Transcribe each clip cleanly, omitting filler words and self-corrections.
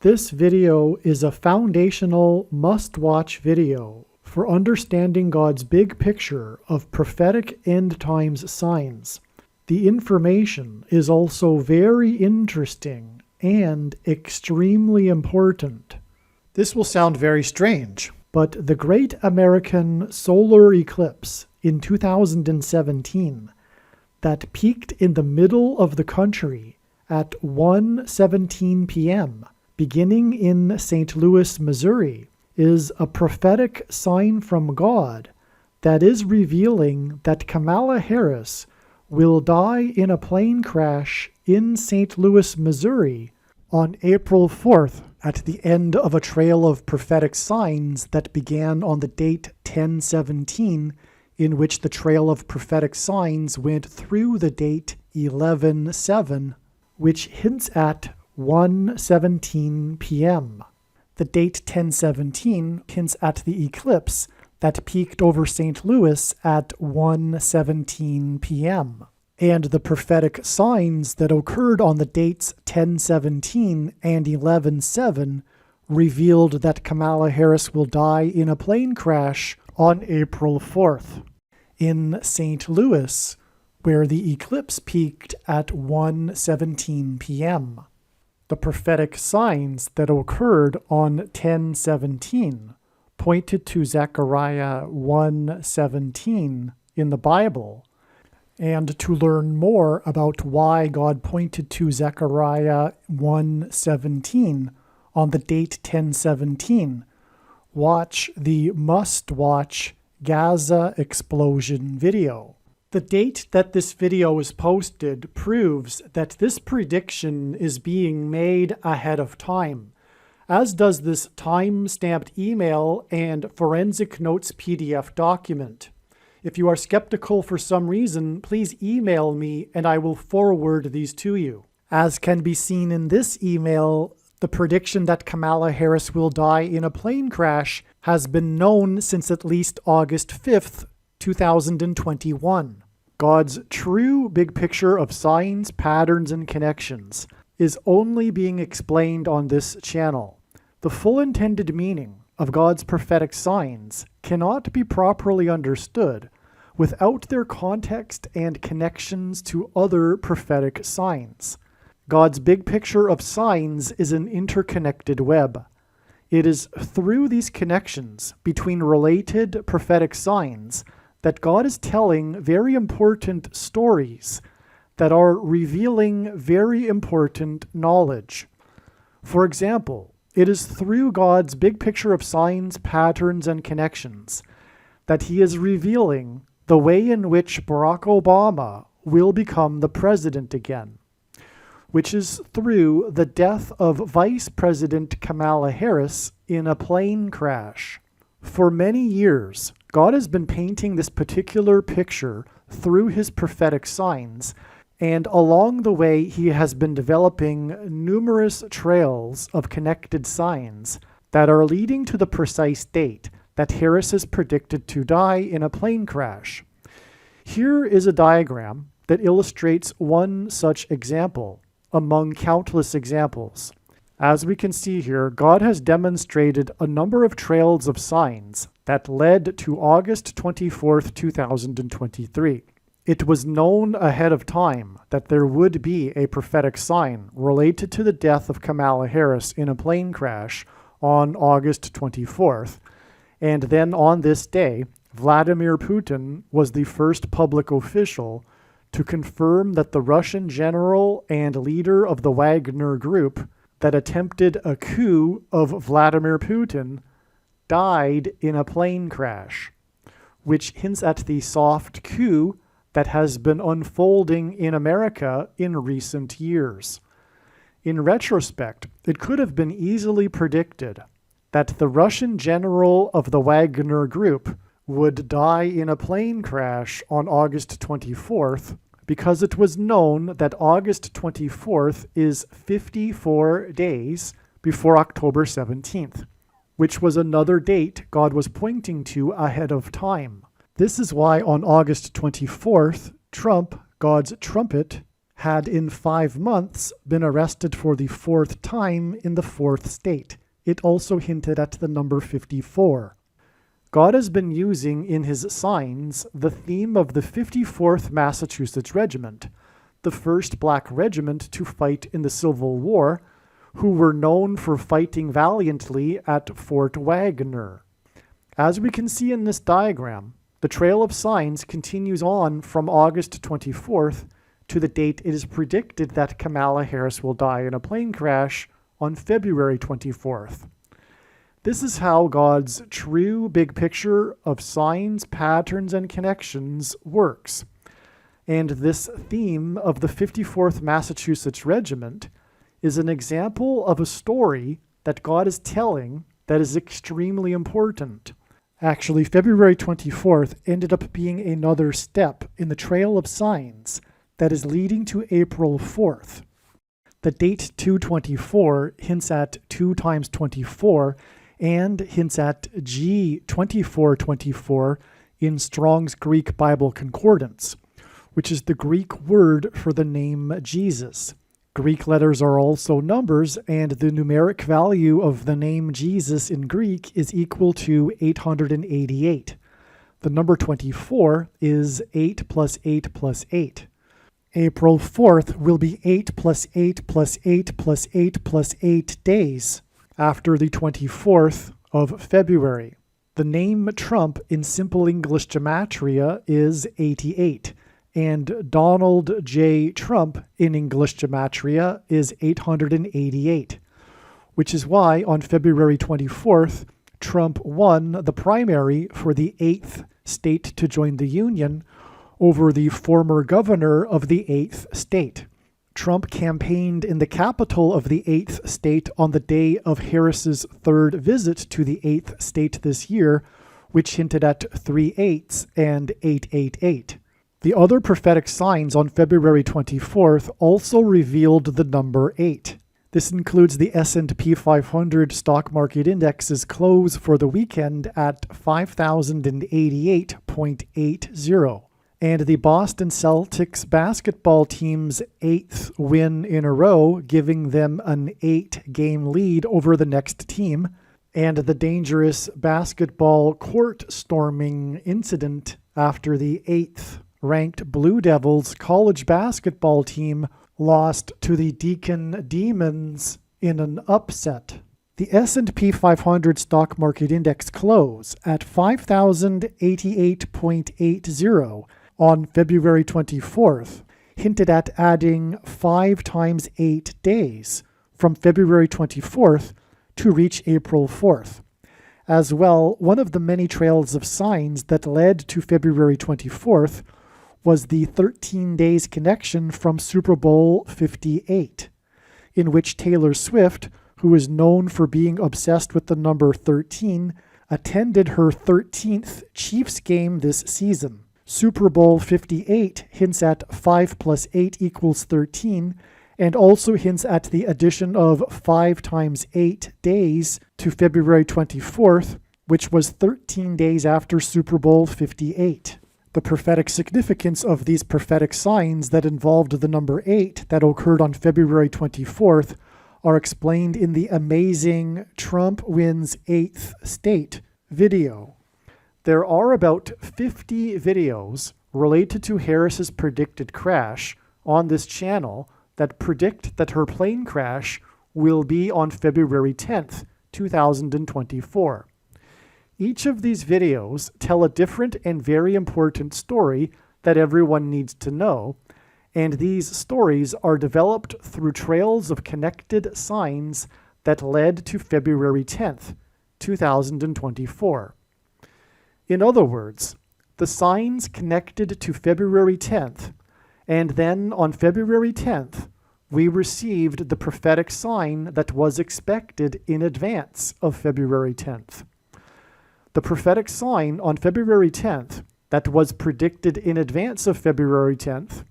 This video is a foundational must-watch video for understanding God's big picture of prophetic end times signs. The information is also very interesting and extremely important. This will sound very strange, but the Great American Solar Eclipse in 2017 that peaked in the middle of the country at 1:17 p.m., beginning in St. Louis, Missouri, is a prophetic sign from God that is revealing that Kamala Harris will die in a plane crash in St. Louis, Missouri on April 4th at the end of a trail of prophetic signs that began on the date 10/17, in which the trail of prophetic signs went through the date 11/7, which hints at 1:17 p.m. The date 10/17 hints at the eclipse that peaked over St. Louis at 1:17 p.m. And the prophetic signs that occurred on the dates 10/17 and 11/7 revealed that Kamala Harris will die in a plane crash on April 4th. In St. Louis, where the eclipse peaked at 1:17 p.m. The prophetic signs that occurred on 10/17 pointed to Zechariah 1:17 in the Bible. And to learn more about why God pointed to Zechariah 1:17 on the date 10/17, watch the must-watch Gaza explosion video. The date that this video is posted proves that this prediction is being made ahead of time, as does this time-stamped email and forensic notes PDF document. If you are skeptical for some reason, please email me and I will forward these to you. As can be seen in this email, the prediction that Kamala Harris will die in a plane crash has been known since at least August 5th, 2021. God's true big picture of signs, patterns, and connections is only being explained on this channel. The full intended meaning of God's prophetic signs cannot be properly understood without their context and connections to other prophetic signs. God's big picture of signs is an interconnected web. It is through these connections between related prophetic signs that God is telling very important stories that are revealing very important knowledge. For example, it is through God's big picture of signs, patterns, and connections that he is revealing the way in which Barack Obama will become the president again, which is through the death of Vice President Kamala Harris in a plane crash. For many years, God has been painting this particular picture through his prophetic signs, and along the way he has been developing numerous trails of connected signs that are leading to the precise date that Harris is predicted to die in a plane crash. Here is a diagram that illustrates one such example among countless examples. As we can see here, God has demonstrated a number of trails of signs that led to August 24th, 2023. It was known ahead of time that there would be a prophetic sign related to the death of Kamala Harris in a plane crash on August 24th. And then on this day, Vladimir Putin was the first public official to confirm that the Russian general and leader of the Wagner Group that attempted a coup of Vladimir Putin died in a plane crash, which hints at the soft coup that has been unfolding in America in recent years. In retrospect, it could have been easily predicted that the Russian general of the Wagner Group would die in a plane crash on August 24th, because it was known that August 24th is 54 days before October 17th, which was another date God was pointing to ahead of time. This is why on August 24th, Trump, God's trumpet, had in 5 months been arrested for the 4th time in the 4th state. It also hinted at the number 54. God has been using in his signs the theme of the 54th Massachusetts Regiment, the first black regiment to fight in the Civil War, who were known for fighting valiantly at Fort Wagner. As we can see in this diagram, the trail of signs continues on from August 24th to the date it is predicted that Kamala Harris will die in a plane crash on February 24th. This is how God's true big picture of signs, patterns, and connections works. And this theme of the 54th Massachusetts Regiment is an example of a story that God is telling that is extremely important. Actually, February 24th ended up being another step in the trail of signs that is leading to April 4th. The date 224 hints at 2 times 24 and hints at G2424 in Strong's Greek Bible Concordance, which is the Greek word for the name Jesus. Greek letters are also numbers, and the numeric value of the name Jesus in Greek is equal to 888. The number 24 is 8 plus 8 plus 8. April 4th will be 8 plus 8 plus 8 plus 8 plus 8 days after the 24th of February. The name Trump in Simple English Gematria is 88, and Donald J. Trump in English Gematria is 888, which is why on February 24th, Trump won the primary for the 8th state to join the Union over the former governor of the 8th state. Trump campaigned in the capital of the 8th state on the day of Harris's 3rd visit to the 8th state this year, which hinted at 3 8s and 888. The other prophetic signs on February 24th also revealed the number 8. This includes the S&P 500 stock market index's close for the weekend at 5,088.80, and the Boston Celtics basketball team's 8th win in a row, giving them an 8-game lead over the next team, and the dangerous basketball court storming incident after the 8th ranked Blue Devils college basketball team lost to the Deacon Demons in an upset. The S&P 500 stock market index close at 5,088.80 on February 24th hinted at adding 5 times 8 days from February 24th to reach April 4th. As well, one of the many trails of signs that led to February 24th was the 13 days connection from Super Bowl 58, in which Taylor Swift, who is known for being obsessed with the number 13, attended her 13th Chiefs game this season. Super Bowl 58 hints at 5 plus 8 equals 13, and also hints at the addition of 5 times 8 days to February 24th, which was 13 days after Super Bowl 58. The prophetic significance of these prophetic signs that involved the number 8 that occurred on February 24th are explained in the amazing Trump Wins 8th State video. There are about 50 videos related to Harris's predicted crash on this channel that predict that her plane crash will be on February 10th, 2024. Each of these videos tell a different and very important story that everyone needs to know, and these stories are developed through trails of connected signs that led to February 10th, 2024. In other words, the signs connected to February 10th, and then on February 10th, we received the prophetic sign that was expected in advance of February 10th. The prophetic sign on February 10th that was predicted in advance of February 10th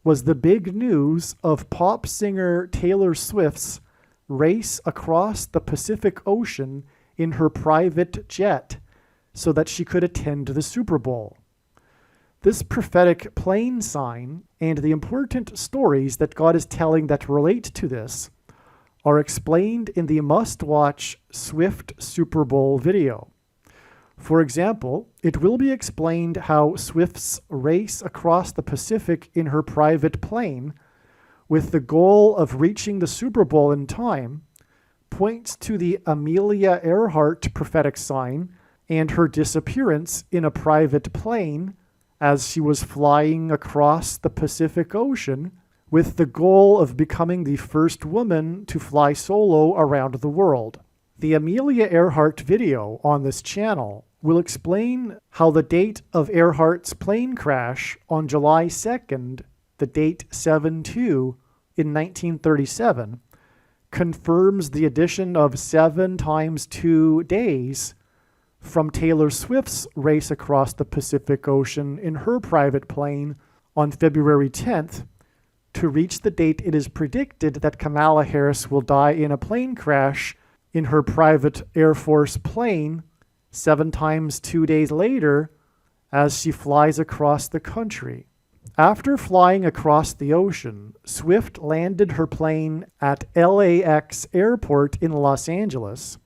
was the big news of pop singer Taylor Swift's race across the Pacific Ocean in her private jet so that she could attend the Super Bowl. This prophetic plane sign and the important stories that God is telling that relate to this are explained in the must-watch Swift Super Bowl video. For example, it will be explained how Swift's race across the Pacific in her private plane, with the goal of reaching the Super Bowl in time, points to the Amelia Earhart prophetic sign and her disappearance in a private plane as she was flying across the Pacific Ocean with the goal of becoming the first woman to fly solo around the world. The Amelia Earhart video on this channel will explain how the date of Earhart's plane crash on July 2nd, the date 7/2 in 1937, confirms the addition of 7 times 2 days from Taylor Swift's race across the Pacific Ocean in her private plane on February 10th to reach the date it is predicted that Kamala Harris will die in a plane crash in her private Air Force plane 7 times 2 days later as she flies across the country. After flying across the ocean, Swift landed her plane at LAX Airport in Los Angeles,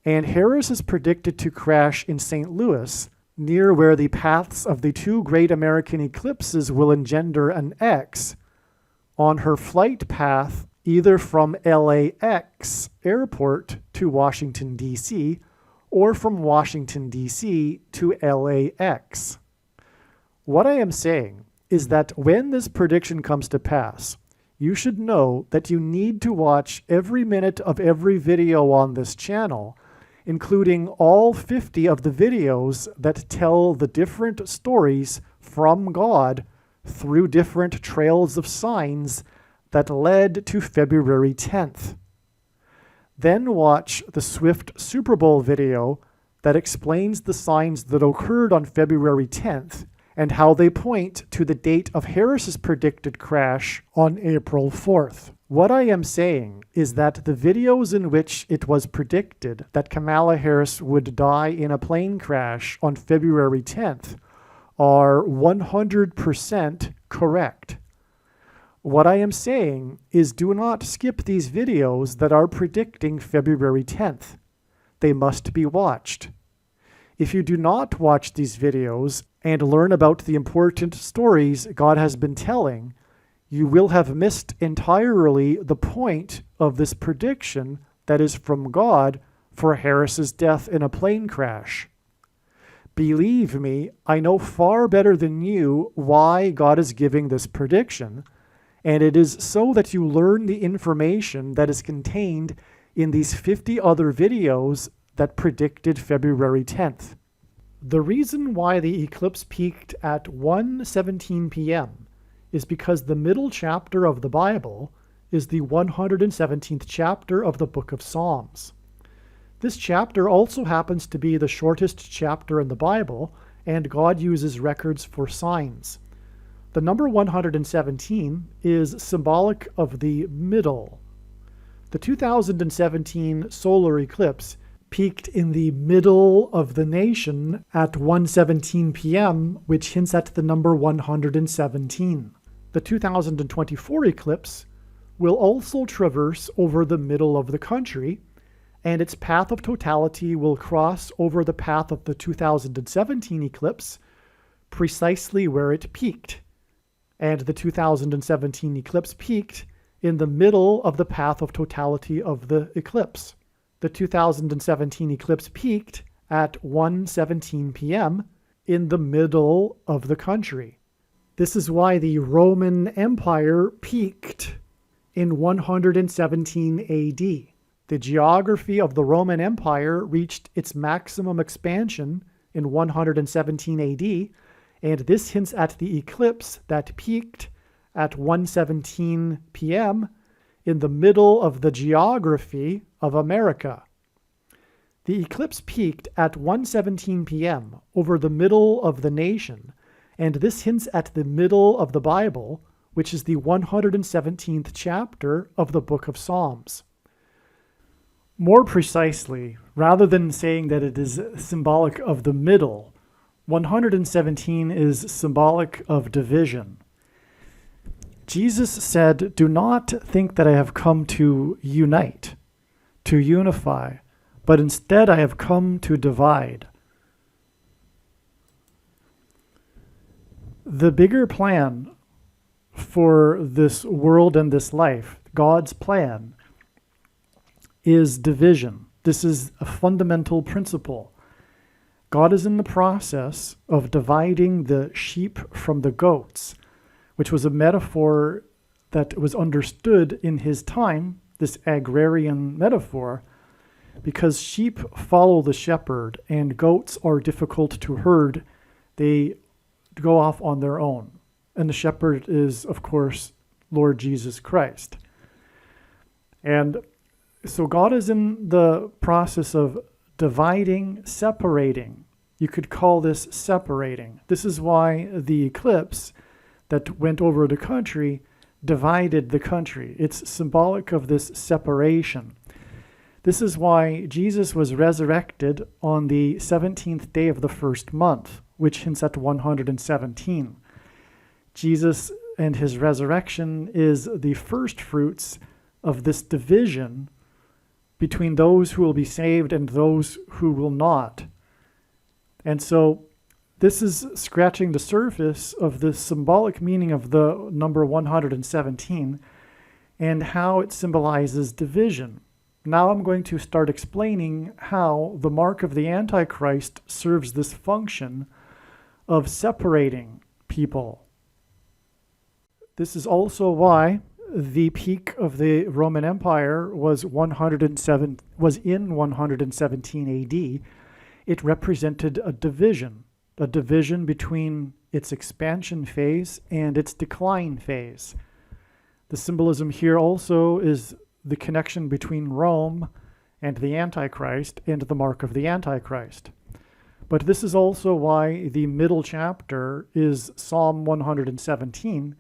and Harris is predicted to crash in St. Louis, near where the paths of the 2 great American eclipses will engender an X, on her flight path either from LAX Airport to Washington, D.C., or from Washington, D.C. to LAX. What I am saying is that when this prediction comes to pass, you should know that you need to watch every minute of every video on this channel, including all 50 of the videos that tell the different stories from God through different trails of signs that led to February 10th. Then watch the Swift Super Bowl video that explains the signs that occurred on February 10th and how they point to the date of Harris's predicted crash on April 4th. What I am saying is that the videos in which it was predicted that Kamala Harris would die in a plane crash on February 10th are 100% correct. What I am saying is do not skip these videos that are predicting February 10th. They must be watched. If you do not watch these videos and learn about the important stories God has been telling, you will have missed entirely the point of this prediction that is from God for Harris's death in a plane crash. Believe me, I know far better than you why God is giving this prediction, and it is so that you learn the information that is contained in these 50 other videos that predicted February 10th. The reason why the eclipse peaked at 1:17 p.m. is because the middle chapter of the Bible is the 117th chapter of the book of Psalms. This chapter also happens to be the shortest chapter in the Bible, and God uses records for signs. The number 117 is symbolic of the middle. The 2017 solar eclipse peaked in the middle of the nation at 1:17 p.m., which hints at the number 117. The 2024 eclipse will also traverse over the middle of the country, and its path of totality will cross over the path of the 2017 eclipse, precisely where it peaked. And the 2017 eclipse peaked in the middle of the path of totality of the eclipse. The 2017 eclipse peaked at 1:17 p.m. in the middle of the country. This is why the Roman Empire peaked in 117 AD. The geography of the Roman Empire reached its maximum expansion in 117 AD, and this hints at the eclipse that peaked at 1:17 p.m. in the middle of the geography of America. The eclipse peaked at 1:17 p.m. over the middle of the nation, and this hints at the middle of the Bible, which is the 117th chapter of the book of Psalms. More precisely, rather than saying that it is symbolic of the middle, 117 is symbolic of division. Jesus said, "Do not think that I have come to unite, to unify, but instead I have come to divide." The bigger plan for this world and this life, God's plan, is division. This is a fundamental principle. God is in the process of dividing the sheep from the goats, which was a metaphor that was understood in his time, this agrarian metaphor, because sheep follow the shepherd and goats are difficult to herd. They go off on their own. And the shepherd is, of course, Lord Jesus Christ. And so God is in the process of dividing, separating. You could call this separating. This is why the eclipse that went over the country divided the country. It's symbolic of this separation. This is why Jesus was resurrected on the 17th day of the first month, which hints at 117. Jesus and his resurrection is the first fruits of this division between those who will be saved and those who will not. And so this is scratching the surface of the symbolic meaning of the number 117 and how it symbolizes division. Now I'm going to start explaining how the mark of the Antichrist serves this function of separating people. This is also why the peak of the Roman Empire was in 117 AD. It represented a division between its expansion phase and its decline phase. The symbolism here also is the connection between Rome and the Antichrist and the mark of the Antichrist. But this is also why the middle chapter is Psalm 117.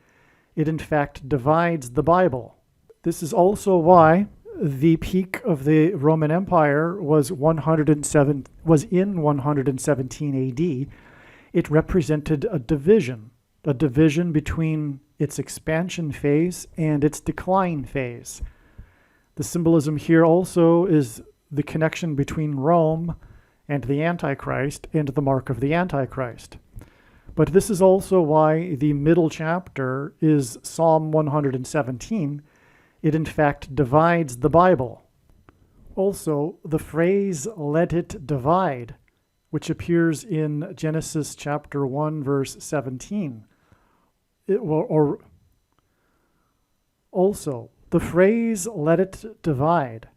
It in fact divides the Bible. This is also why the peak of the Roman Empire was in 117 AD. It represented a division between its expansion phase and its decline phase. The symbolism here also is the connection between Rome and the Antichrist and the mark of the Antichrist. But this is also why the middle chapter is Psalm 117. It in fact divides the Bible. Also, the phrase "let it divide," which appears in Genesis chapter 1, verse 17. The phrase "let it divide,"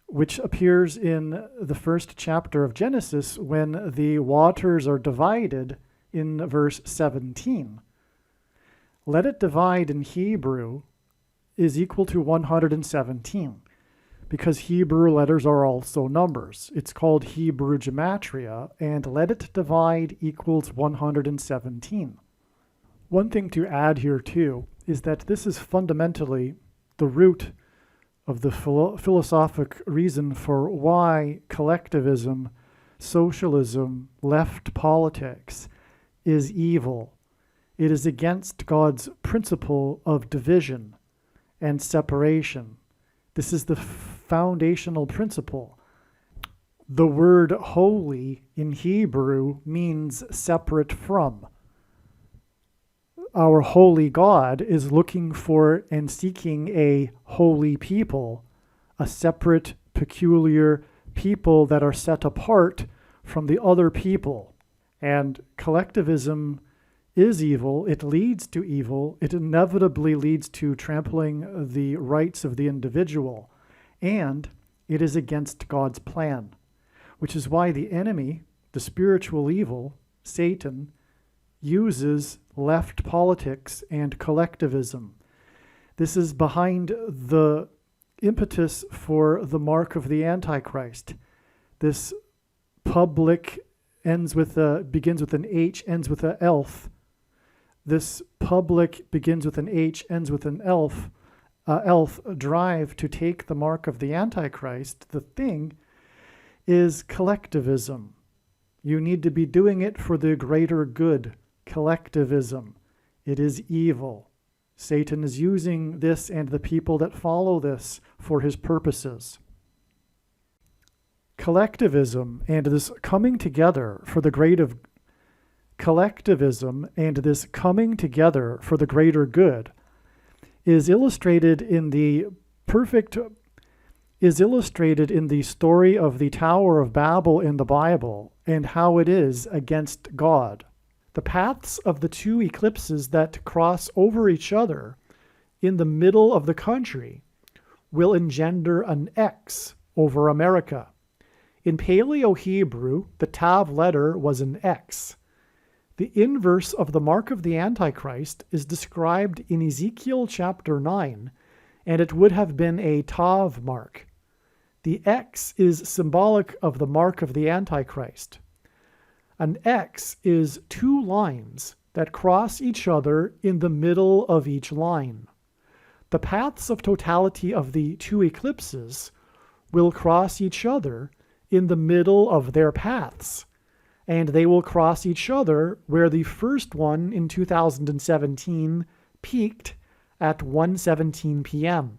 which appears in the first chapter of Genesis when the waters are divided in verse 17. "Let it divide" in Hebrew is equal to 117 because Hebrew letters are also numbers. It's called Hebrew gematria, and "let it divide" equals 117. One thing to add here too is that this is fundamentally the root of the philosophic reason for why collectivism, socialism, left politics is evil. It is against God's principle of division and separation. This is the foundational principle. The word holy in Hebrew means separate from. Our holy God is looking for and seeking a holy people, a separate, peculiar people that are set apart from the other people. And collectivism is evil. It leads to evil. It inevitably leads to trampling the rights of the individual. And it is against God's plan, which is why the enemy, the spiritual evil, Satan, uses left politics and collectivism. This is behind the impetus for the mark of the Antichrist. This public begins with an H, ends with an elf. This public begins with an H, ends with an elf drive to take the mark of the Antichrist. The thing is collectivism. You need to be doing it for the greater good. Collectivism. It is evil. Satan is using this and the people that follow this for his purposes. Collectivism and this coming together for the greater good is illustrated in the story of the Tower of Babel in the Bible and how it is against God. The paths of the two eclipses that cross over each other in the middle of the country will engender an X over America. In Paleo-Hebrew, the Tav letter was an X. The inverse of the mark of the Antichrist is described in Ezekiel chapter 9, and it would have been a Tav mark. The X is symbolic of the mark of the Antichrist. An X is two lines that cross each other in the middle of each line. The paths of totality of the two eclipses will cross each other in the middle of their paths, and they will cross each other where the first one in 2017 peaked at 1:17 p.m.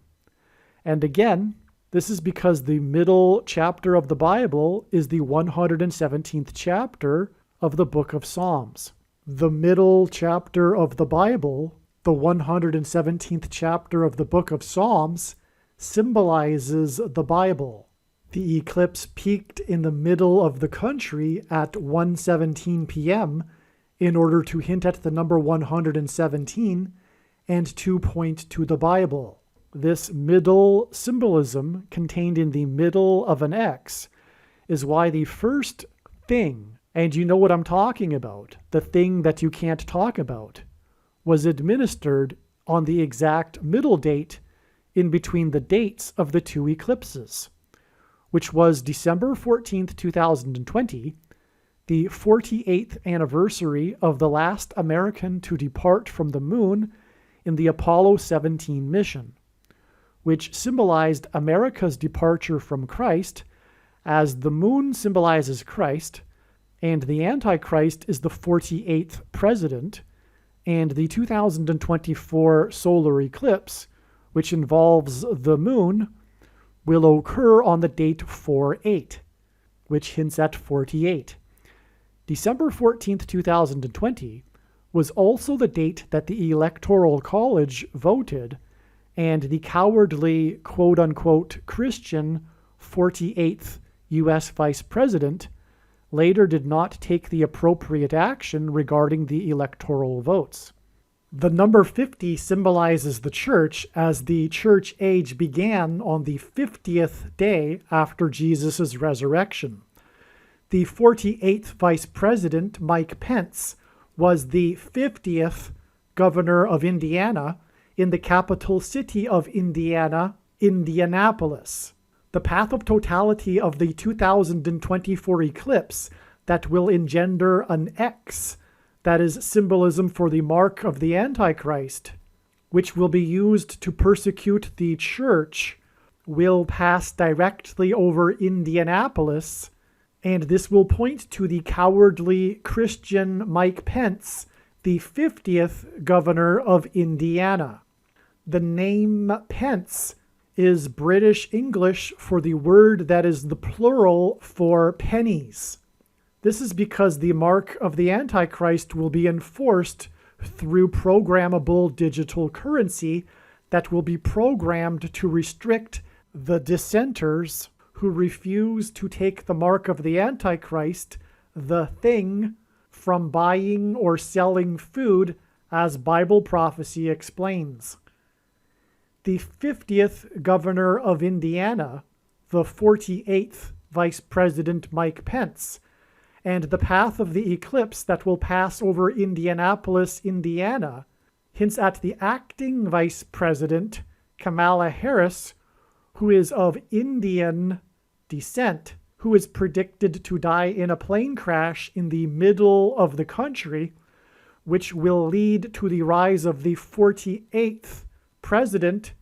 And again, this is because the middle chapter of the Bible is the 117th chapter of the book of Psalms. The middle chapter of the Bible, the 117th chapter of the book of Psalms, symbolizes the Bible. The eclipse peaked in the middle of the country at 1:17 p.m. in order to hint at the number 117 and to point to the Bible. This middle symbolism contained in the middle of an X is why the first thing, and you know what I'm talking about, the thing that you can't talk about, was administered on the exact middle date in between the dates of the two eclipses, which was December 14th, 2020, the 48th anniversary of the last American to depart from the moon in the Apollo 17 mission, which symbolized America's departure from Christ, as the moon symbolizes Christ, and the Antichrist is the 48th president, and the 2024 solar eclipse, which involves the moon, will occur on the date 4/8, which hints at 48. December 14th, 2020 was also the date that the Electoral College voted, and the cowardly, quote-unquote, Christian 48th U.S. Vice President later did not take the appropriate action regarding the electoral votes. The number 50 symbolizes the church, as the church age began on the 50th day after Jesus' resurrection. The 48th Vice President, Mike Pence, was the 50th governor of Indiana, in the capital city of Indiana, Indianapolis. The path of totality of the 2024 eclipse that will engender an X, that is symbolism for the mark of the Antichrist, which will be used to persecute the church, will pass directly over Indianapolis, and this will point to the cowardly Christian Mike Pence, the 50th governor of Indiana. The name Pence is British English for the word that is the plural for pennies. This is because the mark of the Antichrist will be enforced through programmable digital currency that will be programmed to restrict the dissenters who refuse to take the mark of the Antichrist, the thing, from buying or selling food, as Bible prophecy explains. The 50th governor of Indiana, the 48th Vice President Mike Pence, and the path of the eclipse that will pass over Indianapolis, Indiana, hints at the acting Vice President, Kamala Harris, who is of Indian descent, who is predicted to die in a plane crash in the middle of the country, which will lead to the rise of the 48th president,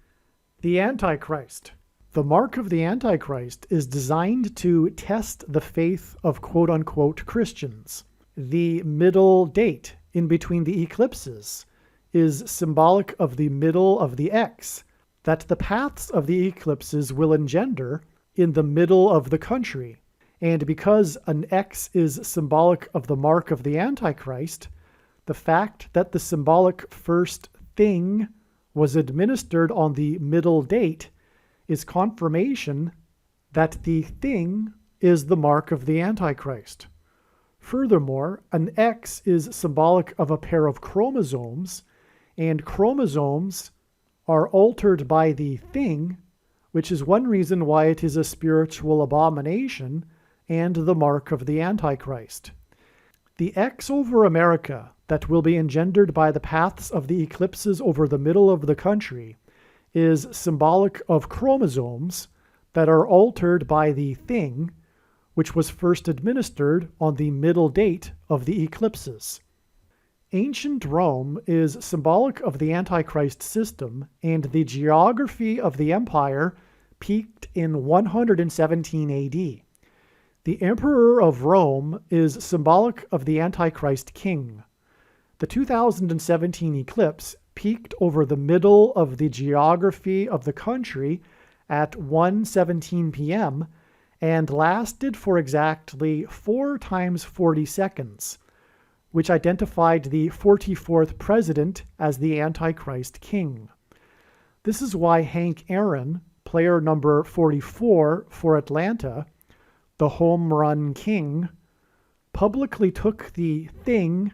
the Antichrist. The mark of the Antichrist is designed to test the faith of quote-unquote Christians. The middle date in between the eclipses is symbolic of the middle of the X that the paths of the eclipses will engender in the middle of the country. And because an X is symbolic of the mark of the Antichrist, the fact that the symbolic first thing was administered on the middle date is confirmation that the thing is the mark of the Antichrist. Furthermore, an X is symbolic of a pair of chromosomes, and chromosomes are altered by the thing, which is one reason why it is a spiritual abomination and the mark of the Antichrist. The X over America that will be engendered by the paths of the eclipses over the middle of the country is symbolic of chromosomes that are altered by the thing, which was first administered on the middle date of the eclipses. Ancient Rome is symbolic of the Antichrist system, and the geography of the empire peaked in 117 AD. The Emperor of Rome is symbolic of the Antichrist king. The 2017 eclipse peaked over the middle of the geography of the country at 1:17 p.m. and lasted for exactly 4 times 40 seconds, which identified the 44th president as the Antichrist king. This is why Hank Aaron, player number 44 for Atlanta, the home run king, publicly took the thing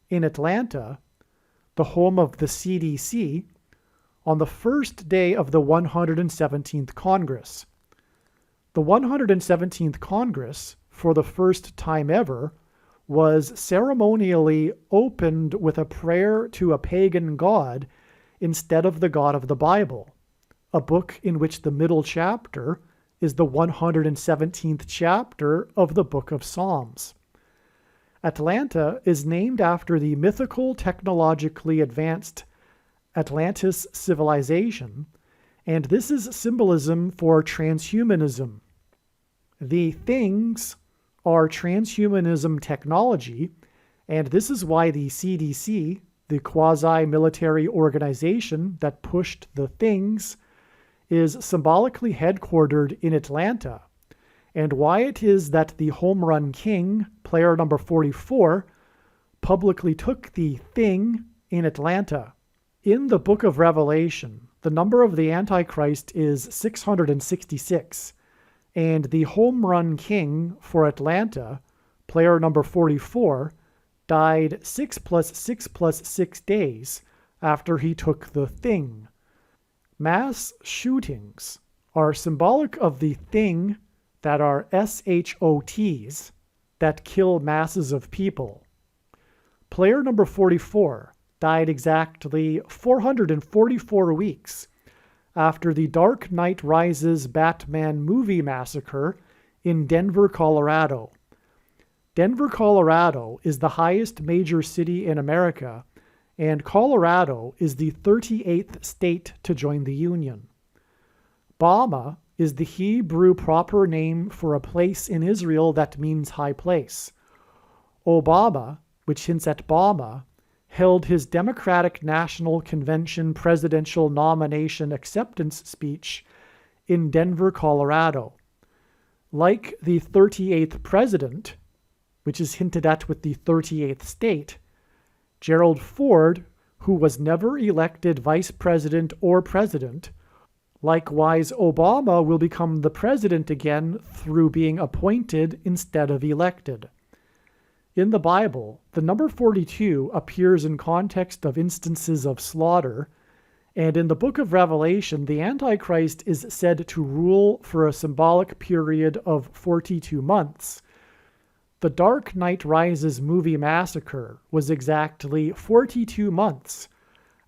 in Atlanta, the home of the CDC, on the first day of the 117th Congress. The 117th Congress, for the first time ever, was ceremonially opened with a prayer to a pagan god instead of the God of the Bible, a book in which the middle chapter is the 117th chapter of the Book of Psalms. Atlanta is named after the mythical, technologically advanced Atlantis civilization, and this is symbolism for transhumanism. The things are transhumanism technology, and this is why the CDC, the quasi-military organization that pushed the things, is symbolically headquartered in Atlanta, and why it is that the home run king, player number 44, publicly took the thing in Atlanta. In the book of Revelation, the number of the Antichrist is 666, and the home run king for Atlanta, player number 44, died 6 plus 6 plus 6 days after he took the thing. Mass shootings are symbolic of the thing that are SHOTs that kill masses of people. Player number 44 died exactly 444 weeks after the Dark Knight Rises Batman movie massacre in Denver, Colorado. Denver, Colorado is the highest major city in America, and Colorado is the 38th state to join the Union. Bama is the Hebrew proper name for a place in Israel that means high place. Obama, which hints at Bama, held his Democratic National Convention presidential nomination acceptance speech in Denver, Colorado. Like the 38th president, which is hinted at with the 38th state, Gerald Ford, who was never elected vice president or president, likewise Obama will become the president again through being appointed instead of elected. In the Bible, the number 42 appears in context of instances of slaughter, and in the book of Revelation, the Antichrist is said to rule for a symbolic period of 42 months. The Dark Knight Rises movie massacre was exactly 42 months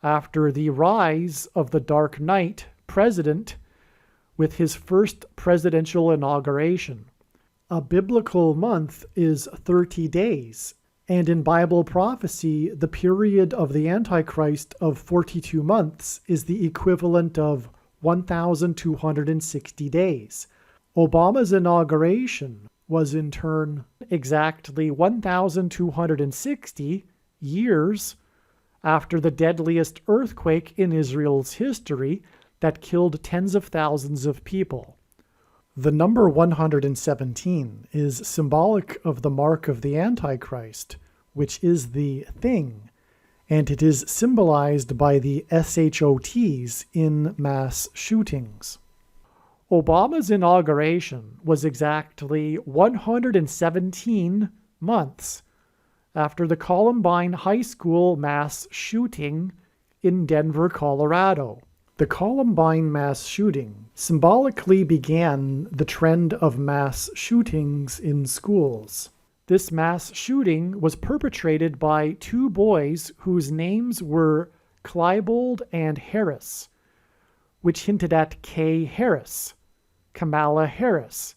after the rise of the Dark Knight president with his first presidential inauguration. A biblical month is 30 days, and in Bible prophecy, the period of the Antichrist of 42 months is the equivalent of 1,260 days. Obama's inauguration was in turn exactly 1,260 years after the deadliest earthquake in Israel's history that killed tens of thousands of people. The number 117 is symbolic of the mark of the Antichrist, which is the thing, and it is symbolized by the SHOTs in mass shootings. Obama's inauguration was exactly 117 months after the Columbine High School mass shooting in Denver, Colorado. The Columbine mass shooting symbolically began the trend of mass shootings in schools. This mass shooting was perpetrated by two boys whose names were Klebold and Harris, which hinted at Kay Harris, Kamala Harris.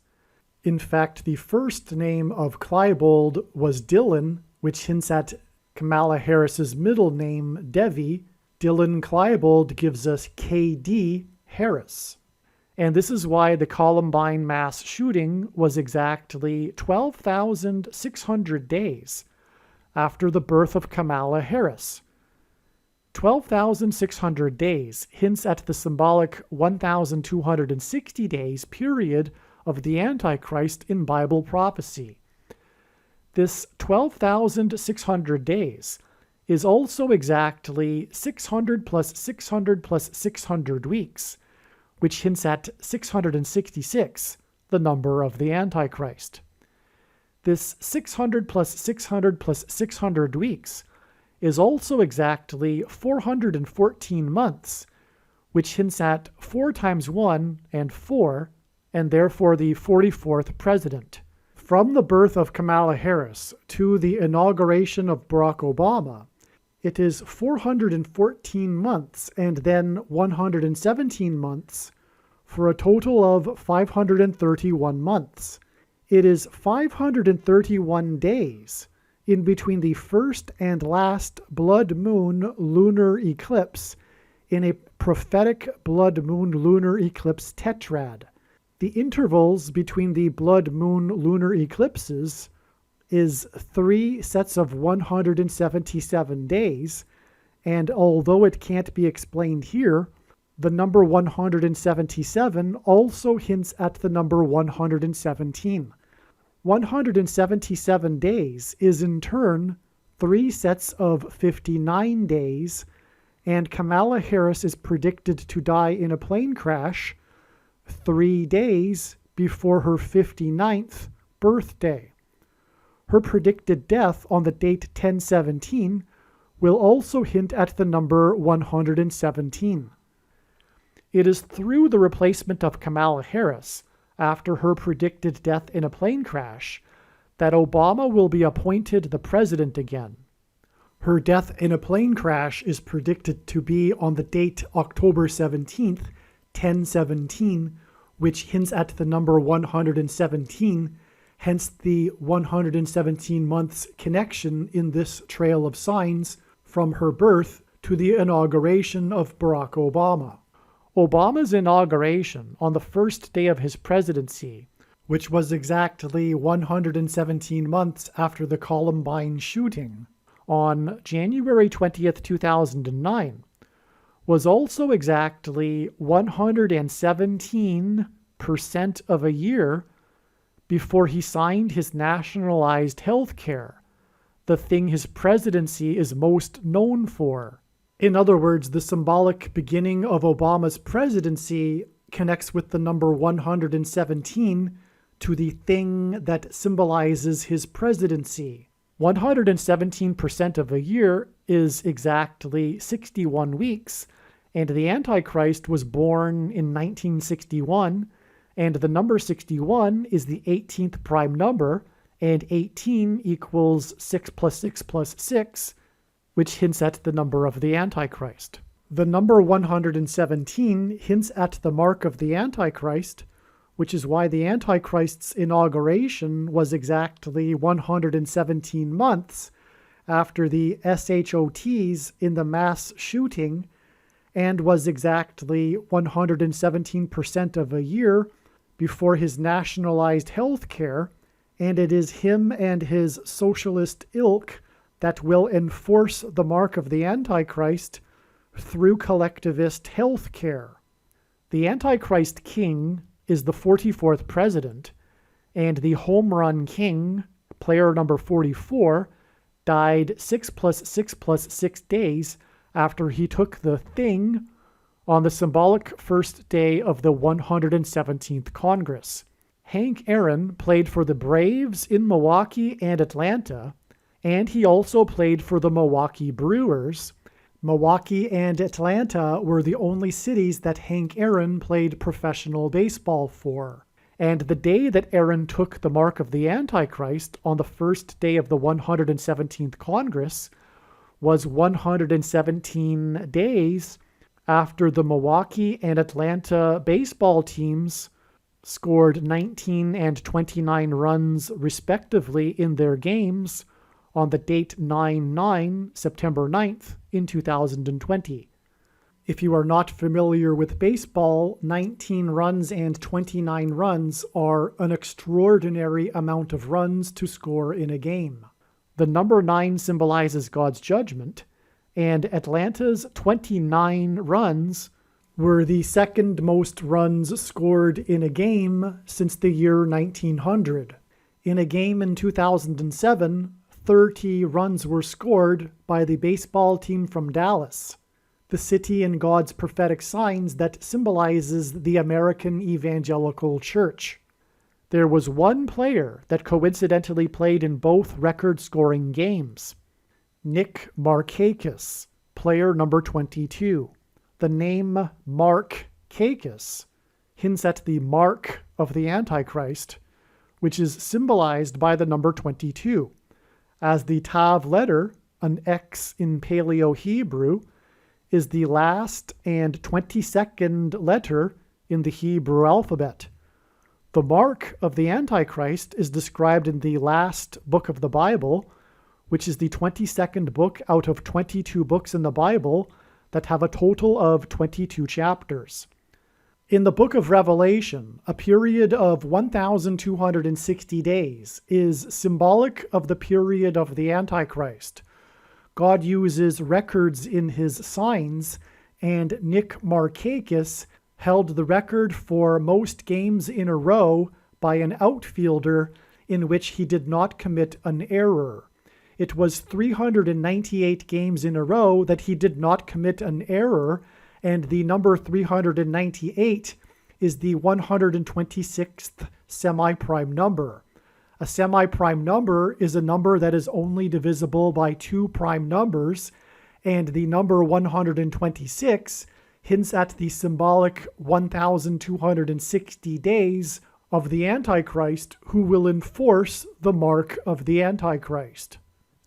In fact, the first name of Klebold was Dylan, which hints at Kamala Harris's middle name, Devi. Dylan Klebold gives us K.D. Harris. And this is why the Columbine mass shooting was exactly 12,600 days after the birth of Kamala Harris. 12,600 days hints at the symbolic 1,260 days period of the Antichrist in Bible prophecy. This 12,600 days is also exactly 600 plus 600 plus 600 weeks, which hints at 666, the number of the Antichrist. This 600 plus 600 plus 600 weeks is also exactly 414 months, which hints at 4 times 1 and 4, and therefore the 44th president. From the birth of Kamala Harris to the inauguration of Barack Obama, it is 414 months and then 117 months for a total of 531 months. It is 531 days in between the first and last blood moon lunar eclipse in a prophetic blood moon lunar eclipse tetrad. The intervals between the blood moon lunar eclipses is 3 sets of 177 days, and although it can't be explained here, the number 177 also hints at the number 117. 177 days is in turn 3 sets of 59 days, and Kamala Harris is predicted to die in a plane crash 3 days before her 59th birthday. Her predicted death on the date 10/17 will also hint at the number 117. It is through the replacement of Kamala Harris after her predicted death in a plane crash that Obama will be appointed the president again. Her death in a plane crash is predicted to be on the date October 17th, 10/17, which hints at the number 117, hence the 117 months connection in this trail of signs from her birth to the inauguration of Barack Obama. Obama's inauguration on the first day of his presidency, which was exactly 117 months after the Columbine shooting, on January 20th, 2009, was also exactly 117% of a year before he signed his nationalized health care, the thing his presidency is most known for. In other words, the symbolic beginning of Obama's presidency connects with the number 117 to the thing that symbolizes his presidency. 117% of a year is exactly 61 weeks, and the Antichrist was born in 1961, and the number 61 is the 18th prime number, and 18 equals 6 plus 6 plus 6, which hints at the number of the Antichrist. The number 117 hints at the mark of the Antichrist, which is why the Antichrist's inauguration was exactly 117 months after the SHOTs in the mass shooting, and was exactly 117% of a year before his nationalized health care, and it is him and his socialist ilk that will enforce the mark of the Antichrist through collectivist health care. The Antichrist king is the 44th president, and the home run king, player number 44, died 6 + 6 + 6 days after he took the thing on the symbolic first day of the 117th Congress. Hank Aaron played for the Braves in Milwaukee and Atlanta, and he also played for the Milwaukee Brewers. Milwaukee and Atlanta were the only cities that Hank Aaron played professional baseball for. And the day that Aaron took the mark of the Antichrist on the first day of the 117th Congress was 117 days after the Milwaukee and Atlanta baseball teams scored 19 and 29 runs respectively in their games on the date 9/9, September 9th, in 2020. If you are not familiar with baseball, 19 runs and 29 runs are an extraordinary amount of runs to score in a game. The number 9 symbolizes God's judgment, and Atlanta's 29 runs were the second most runs scored in a game since the year 1900. In a game in 2007, 30 runs were scored by the baseball team from Dallas, the city in God's prophetic signs that symbolizes the American Evangelical Church. There was one player that coincidentally played in both record-scoring games. Nick Markakis, player number 22. The name Mark Kakis hints at the mark of the Antichrist, which is symbolized by the number 22, as the Tav letter, an X in Paleo-Hebrew, is the last and 22nd letter in the Hebrew alphabet. The mark of the Antichrist is described in the last book of the Bible, which is the 22nd book out of 22 books in the Bible that have a total of 22 chapters. In the book of Revelation, a period of 1,260 days is symbolic of the period of the Antichrist. God uses records in his signs, and Nick Markakis held the record for most games in a row by an outfielder in which he did not commit an error. It was 398 games in a row that he did not commit an error, and the number 398 is the 126th semi-prime number. A semi-prime number is a number that is only divisible by two prime numbers, and the number 126 hints at the symbolic 1,260 days of the Antichrist, who will enforce the mark of the Antichrist.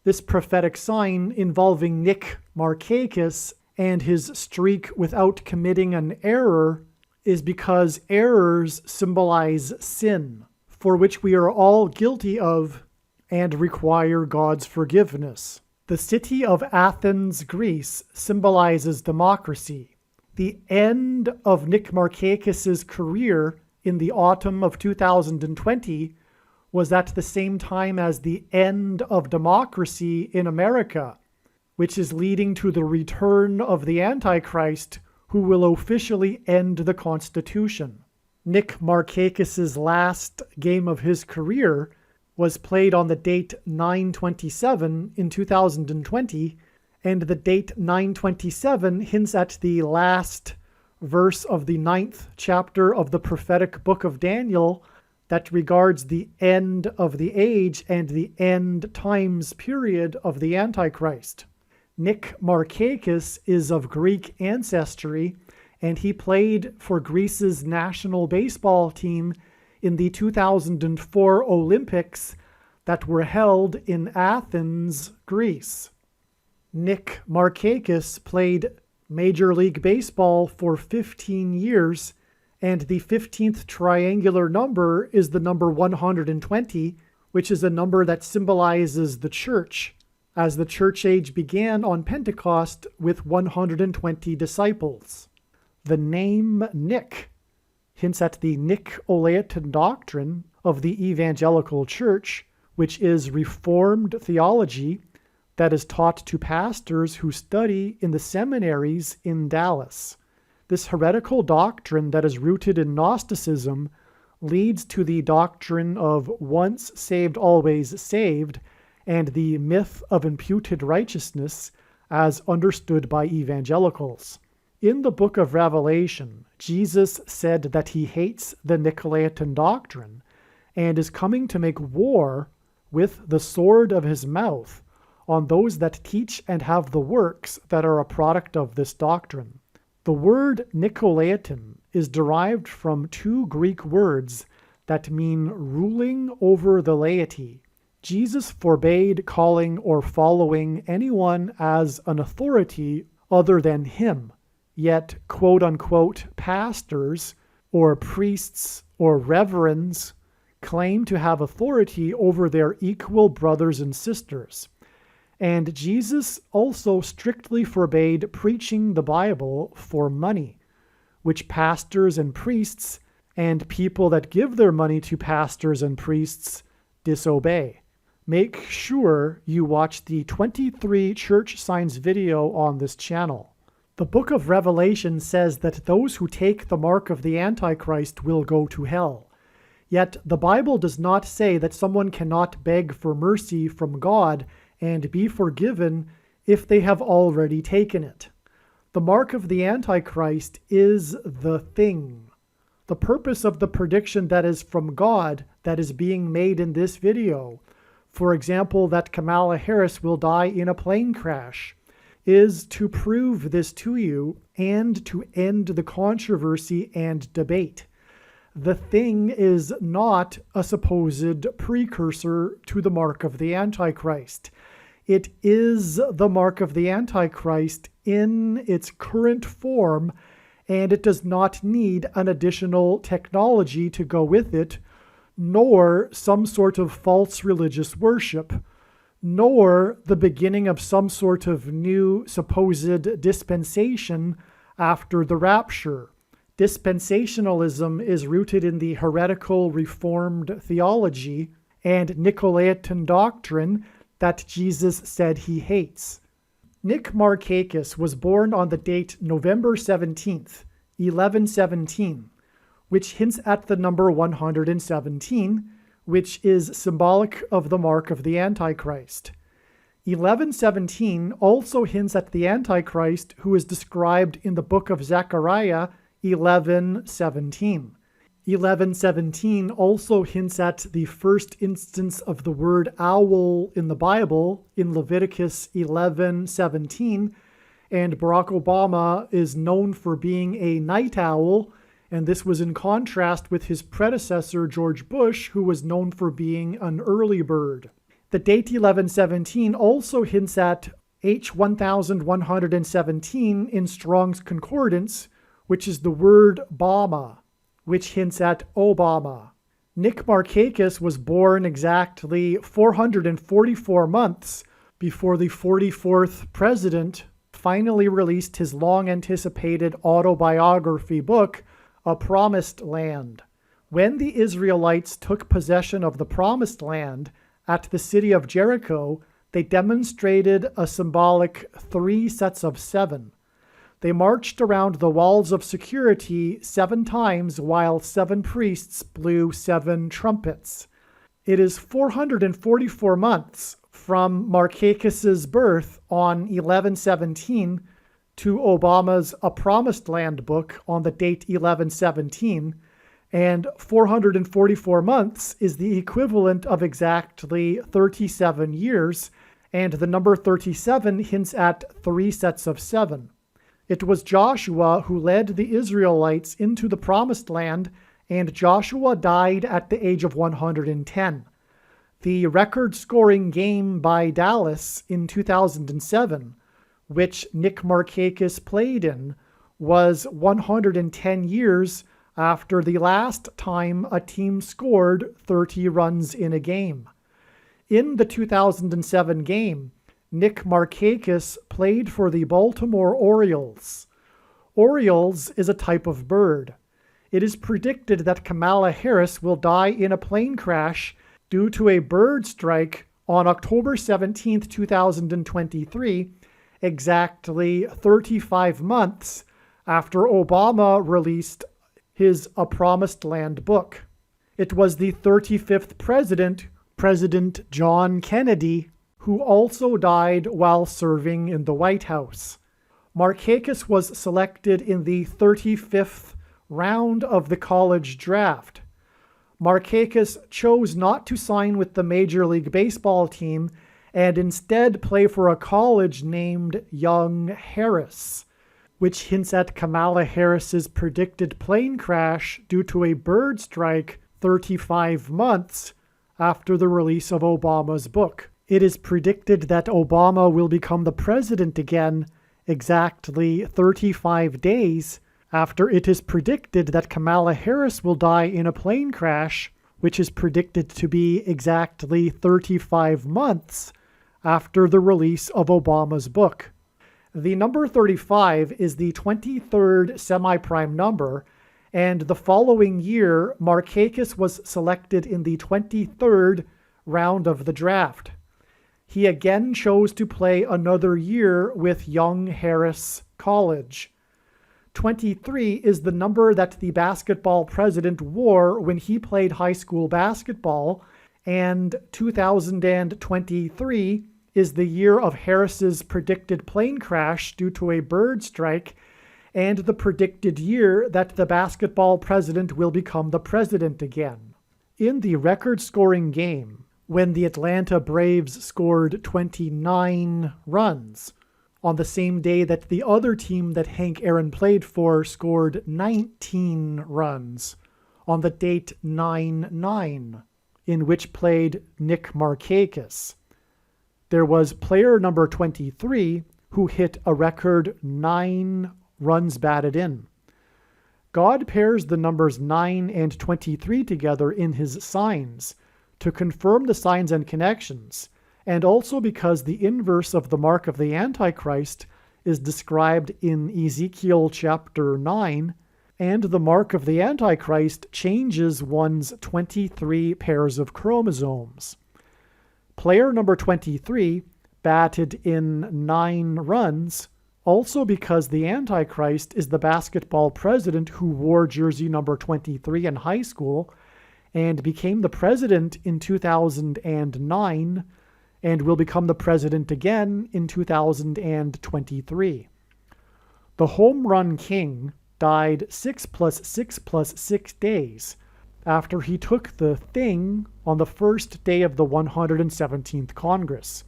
This prophetic sign involving Nick Markakis and his streak without committing an error is because errors symbolize sin, for which we are all guilty of and require God's forgiveness. The city of Athens, Greece, symbolizes democracy. The end of Nick Markakis' career in the autumn of 2020 was at the same time as the end of democracy in America, which is leading to the return of the Antichrist, who will officially end the Constitution. Nick Markakis' last game of his career was played on the date 9/27 in 2020, and the date 9/27 hints at the last verse of the 9th chapter of the prophetic book of Daniel that regards the end of the age and the end times period of the Antichrist. Nick Markakis is of Greek ancestry, and he played for Greece's national baseball team in the 2004 Olympics that were held in Athens, Greece. Nick Markakis played Major League Baseball for 15 years, and the 15th triangular number is the number 120, which is a number that symbolizes the church, as the church age began on Pentecost with 120 disciples. The name Nick hints at the Nicolaitan doctrine of the evangelical church, which is Reformed theology that is taught to pastors who study in the seminaries in Dallas. This heretical doctrine that is rooted in Gnosticism leads to the doctrine of once saved, always saved, and the myth of imputed righteousness as understood by evangelicals. In the book of Revelation, Jesus said that he hates the Nicolaitan doctrine and is coming to make war with the sword of his mouth on those that teach and have the works that are a product of this doctrine. The word Nicolaitan is derived from two Greek words that mean ruling over the laity. Jesus forbade calling or following anyone as an authority other than him, yet quote-unquote pastors or priests or reverends claim to have authority over their equal brothers and sisters. And Jesus also strictly forbade preaching the Bible for money, which pastors and priests and people that give their money to pastors and priests disobey. Make sure you watch the 23 church signs video on this channel. The book of Revelation says that those who take the mark of the Antichrist will go to hell. Yet the Bible does not say that someone cannot beg for mercy from God and be forgiven if they have already taken it. The mark of the Antichrist is the thing. The purpose of the prediction that is from God that is being made in this video, for example, that Kamala Harris will die in a plane crash, is to prove this to you and to end the controversy and debate. The thing is not a supposed precursor to the mark of the Antichrist. It is the mark of the Antichrist in its current form, and it does not need an additional technology to go with it, nor some sort of false religious worship, nor the beginning of some sort of new supposed dispensation after the rapture. Dispensationalism is rooted in the heretical Reformed theology and Nicolaitan doctrine that Jesus said he hates. Nick Markakis was born on the date November 17th, 1117, which hints at the number 117, which is symbolic of the mark of the Antichrist. 1117 also hints at the Antichrist, who is described in the book of Zechariah 11:17. 11:17 also hints at the first instance of the word owl in the Bible in Leviticus 11:17, and Barack Obama is known for being a night owl, and this was in contrast with his predecessor George Bush, who was known for being an early bird. The date 1117 also hints at H1117 in Strong's Concordance, which is the word Bama, which hints at Obama. Nick Markakis was born exactly 444 months before the 44th president finally released his long-anticipated autobiography book, A Promised Land. When the Israelites took possession of the Promised Land at the city of Jericho, they demonstrated a symbolic 3 sets of 7. They marched around the walls of security 7 times while 7 priests blew 7 trumpets. It is 444 months from Markakis's birth on 1117 to Obama's A Promised Land book on the date 1117, and 444 months is the equivalent of exactly 37 years, and the number 37 hints at 3 sets of 7. It was Joshua who led the Israelites into the Promised Land, and Joshua died at the age of 110. The record-scoring game by Dallas in 2007, which Nick Markakis played in, was 110 years after the last time a team scored 30 runs in a game. In the 2007 game, Nick Markakis played for the Baltimore Orioles. Orioles is a type of bird. It is predicted that Kamala Harris will die in a plane crash due to a bird strike on October 17, 2023, exactly 35 months after Obama released his A Promised Land book. It was the 35th president, President John Kennedy, who also died while serving in the White House. Markakis was selected in the 35th round of the college draft. Markakis chose not to sign with the Major League Baseball team and instead play for a college named Young Harris, which hints at Kamala Harris's predicted plane crash due to a bird strike 35 months after the release of Obama's book. It is predicted that Obama will become the president again exactly 35 days after it is predicted that Kamala Harris will die in a plane crash, which is predicted to be exactly 35 months after the release of Obama's book. The number 35 is the 23rd semi-prime number, and the following year, Markakis was selected in the 23rd round of the draft. He again chose to play another year with Young Harris College. 23 is the number that the basketball president wore when he played high school basketball, and 2023 is the year of Harris's predicted plane crash due to a bird strike, and the predicted year that the basketball president will become the president again. In the record-scoring game, when the Atlanta Braves scored 29 runs, on the same day that the other team that Hank Aaron played for scored 19 runs, on the date 9-9, in which played Nick Markakis. There was player number 23 who hit a record 9 runs batted in. God pairs the numbers 9 and 23 together in his signs to confirm the signs and connections, and also because the inverse of the mark of the Antichrist is described in Ezekiel chapter 9, and the mark of the Antichrist changes one's 23 pairs of chromosomes. Player number 23 batted in 9 runs, also because the Antichrist is the basketball president who wore jersey number 23 in high school and became the president in 2009 and will become the president again in 2023. The home run king died 6 + 6 + 6 days after he took the thing on the first day of the 117th Congress.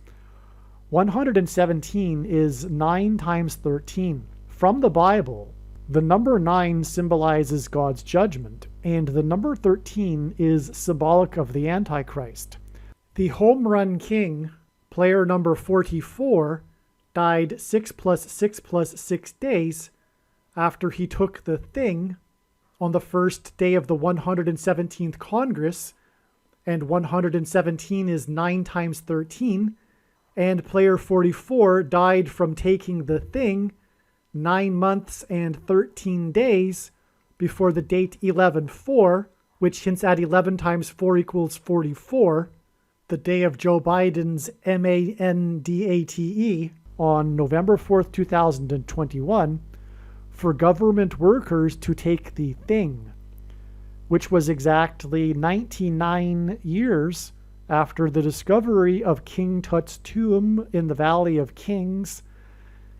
117 is 9 times 13. From the Bible, the number 9 symbolizes God's judgment, and the number 13 is symbolic of the Antichrist. The home run king, player number 44, died 6 + 6 + 6 days after he took the thing on the first day of the 117th Congress, and 117 is 9 times 13, and player 44 died from taking the thing 9 months and 13 days before the date 11/4, which hints at 11 times 4 equals 44, the day of Joe Biden's mandate on November 4th, 2021, for government workers to take the thing, which was exactly 99 years after the discovery of King Tut's tomb in the Valley of Kings.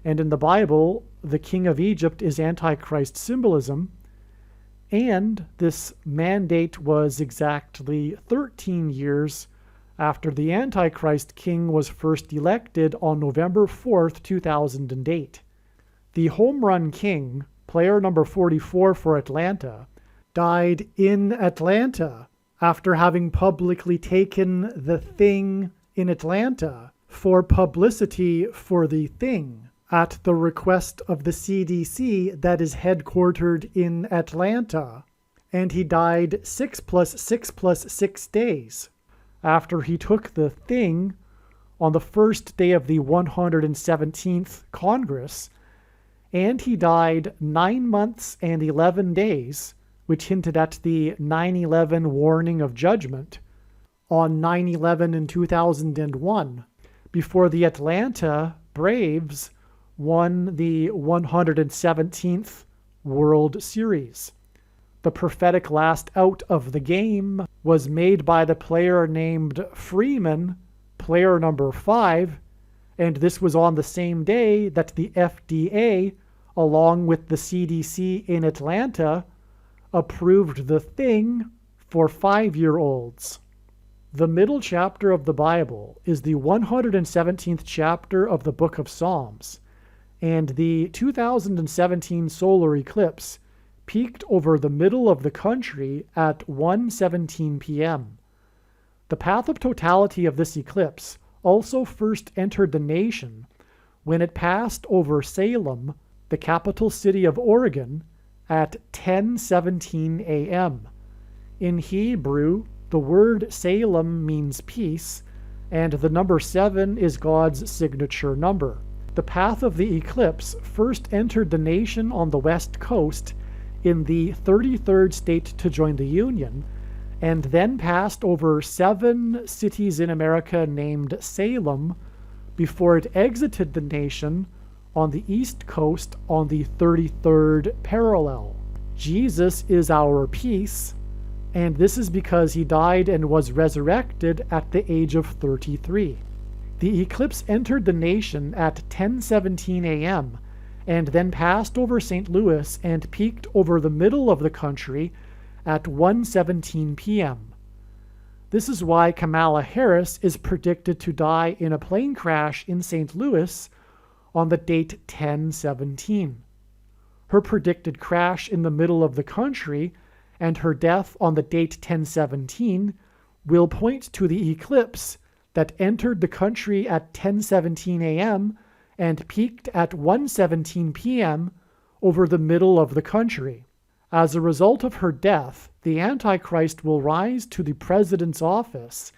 And in the Bible, the king of Egypt is Antichrist symbolism, and this mandate was exactly 13 years after the Antichrist king was first elected on November 4th, 2008. The home run king, player number 44 for Atlanta, died in Atlanta after having publicly taken the thing in Atlanta for publicity for the thing at the request of the CDC that is headquartered in Atlanta, and he died 6 + 6 + 6 days after he took the thing on the first day of the 117th Congress, and he died 9 months and 11 days, which hinted at the 9/11 warning of judgment, on 9/11 in 2001, before the Atlanta Braves won the 117th World Series. The prophetic last out of the game was made by the player named Freeman, player number 5, and this was on the same day that the FDA, along with the CDC in Atlanta, approved the thing for 5-year-olds. The middle chapter of the Bible is the 117th chapter of the book of Psalms, and the 2017 solar eclipse peaked over the middle of the country at 1:17 p.m. The path of totality of this eclipse also first entered the nation when it passed over Salem, the capital city of Oregon, at 10:17 a.m. In Hebrew, the word Salem means peace, and the number 7 is God's signature number. The path of the eclipse first entered the nation on the west coast in the 33rd state to join the Union, and then passed over 7 cities in America named Salem before it exited the nation on the east coast on the 33rd parallel. Jesus is our peace, and this is because he died and was resurrected at the age of 33. The eclipse entered the nation at 10:17 a.m. and then passed over St. Louis and peaked over the middle of the country at 1:17 p.m. This is why Kamala Harris is predicted to die in a plane crash in St. Louis on the date 10/17. Her predicted crash in the middle of the country and her death on the date 10/17 will point to the eclipse that entered the country at 10:17 a.m. and peaked at 1:17 p.m. over the middle of the country. As a result of her death, the Antichrist will rise to the president's office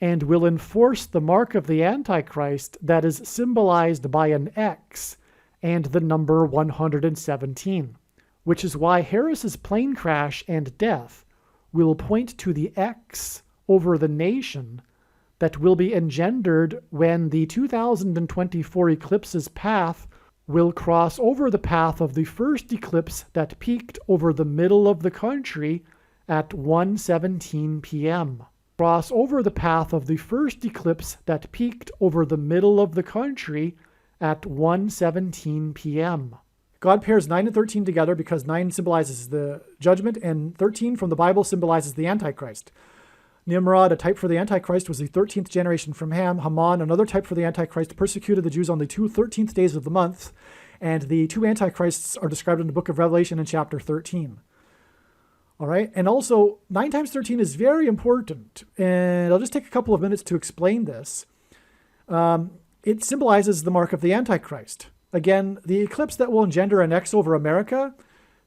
and will enforce the mark of the Antichrist that is symbolized by an X and the number 117, which is why Harris's plane crash and death will point to the X over the nation that will be engendered when the 2024 eclipse's path will cross over the path of the first eclipse that peaked over the middle of the country at 1:17 p.m. Cross over the path of the first eclipse that peaked over the middle of the country at 1:17 p.m. God pairs 9 and 13 together because 9 symbolizes the judgment and 13 from the Bible symbolizes the Antichrist. Nimrod, a type for the Antichrist, was the 13th generation from Ham. Haman, another type for the Antichrist, persecuted the Jews on the 13th days of the month. And the 2 Antichrists are described in the book of Revelation in chapter 13. All right, and also 9 times 13 is very important. And I'll just take a couple of minutes to explain this. It symbolizes the mark of the Antichrist. Again, the eclipse that will engender an X over America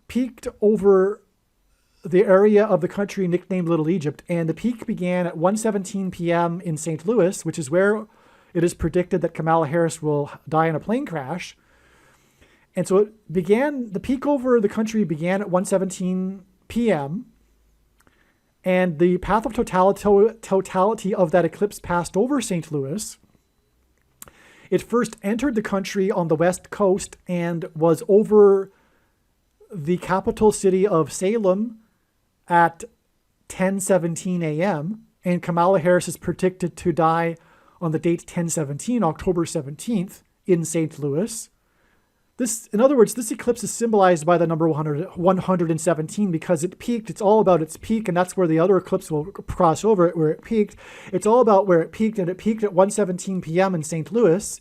peaked over the area of the country nicknamed Little Egypt, and the peak began at 1:17 p.m. in St. Louis, which is where it is predicted that Kamala Harris will die in a plane crash. And so the peak over the country began at 1:17 p.m., and the path of totality of that eclipse passed over St. Louis. It first entered the country on the west coast and was over the capital city of Salem at 10:17 a.m., and Kamala Harris is predicted to die on the date 10/17, October 17th, in St. Louis. In other words, this eclipse is symbolized by the number 117 because it peaked. It's all about its peak, and that's where the other eclipse will cross over it, where it peaked. It's all about where it peaked, and it peaked at 1:17 p.m. in St. Louis.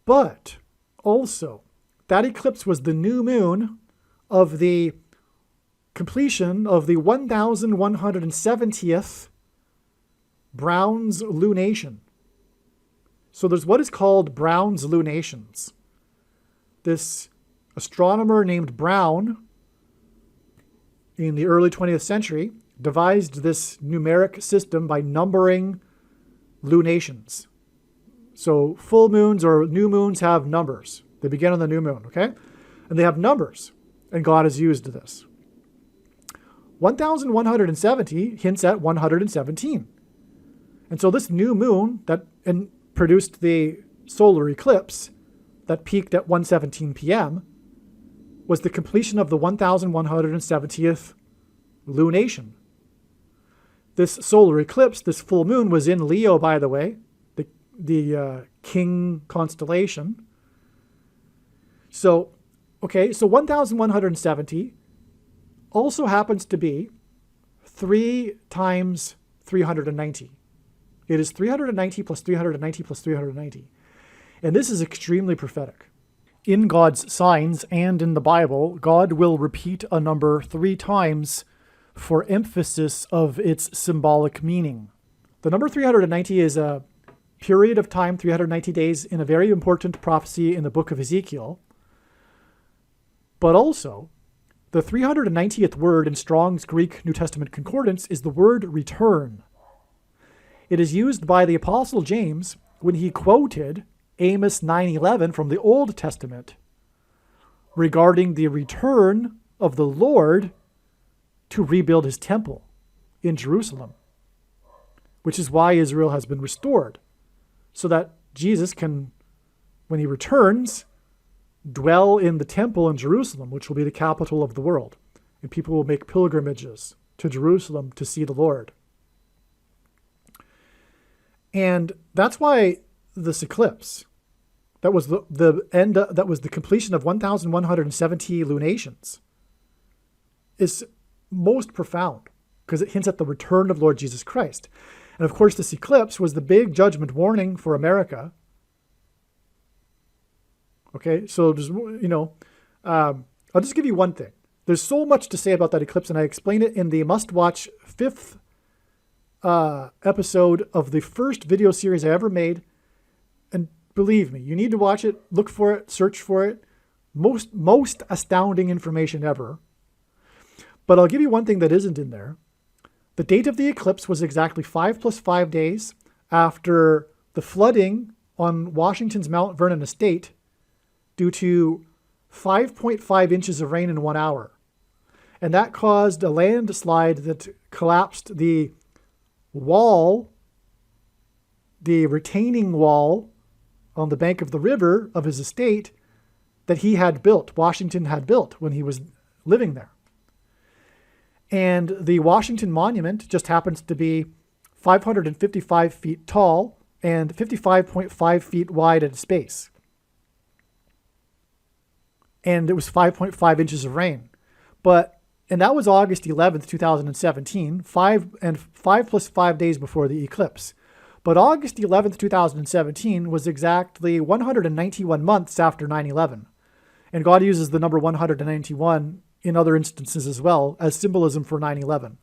But also, that eclipse was the new moon of the completion of the 1170th Brown's lunation. So there's what is called Brown's lunations. This astronomer named Brown in the early 20th century devised this numeric system by numbering lunations. So full moons or new moons have numbers. They begin on the new moon, okay? And they have numbers, and God has used this. 1,170 hints at 117. And so this new moon that produced the solar eclipse that peaked at 1:17 p.m. was the completion of the 1,170th lunation. This solar eclipse, this full moon, was in Leo, by the way, the King constellation. So 1,170 also happens to be 3 times 390. It is 390 plus 390 plus 390. And this is extremely prophetic. In God's signs and in the Bible, God will repeat a number 3 times for emphasis of its symbolic meaning. The number 390 is a period of time, 390 days, in a very important prophecy in the book of Ezekiel. But also, the 390th word in Strong's Greek New Testament Concordance is the word return. It is used by the Apostle James when he quoted Amos 9:11 from the Old Testament regarding the return of the Lord to rebuild his temple in Jerusalem, which is why Israel has been restored, so that Jesus can, when he returns, dwell in the temple in Jerusalem, which will be the capital of the world, and people will make pilgrimages to Jerusalem to see the Lord. And that's why this eclipse, that was that was the completion of 1,170 lunations, is most profound, because it hints at the return of Lord Jesus Christ. And of course, this eclipse was the big judgment warning for America. Okay, so there's, I'll just give you one thing. There's so much to say about that eclipse, and I explain it in the must-watch 5th episode of the first video series I ever made. And believe me, you need to watch it, look for it, search for it. Most astounding information ever. But I'll give you one thing that isn't in there. The date of the eclipse was exactly 5 plus 5 days after the flooding on Washington's Mount Vernon estate due to 5.5 inches of rain in 1 hour. And that caused a landslide that collapsed the wall, the retaining wall on the bank of the river of his estate that he had built, Washington had built when he was living there. And the Washington Monument just happens to be 555 feet tall and 55.5 feet wide at its base. And it was 5.5 inches of rain. And that was August 11th, 2017, 5 plus 5 days before the eclipse. But August 11th, 2017 was exactly 191 months after 9/11. And God uses the number 191 in other instances as well as symbolism for 9/11.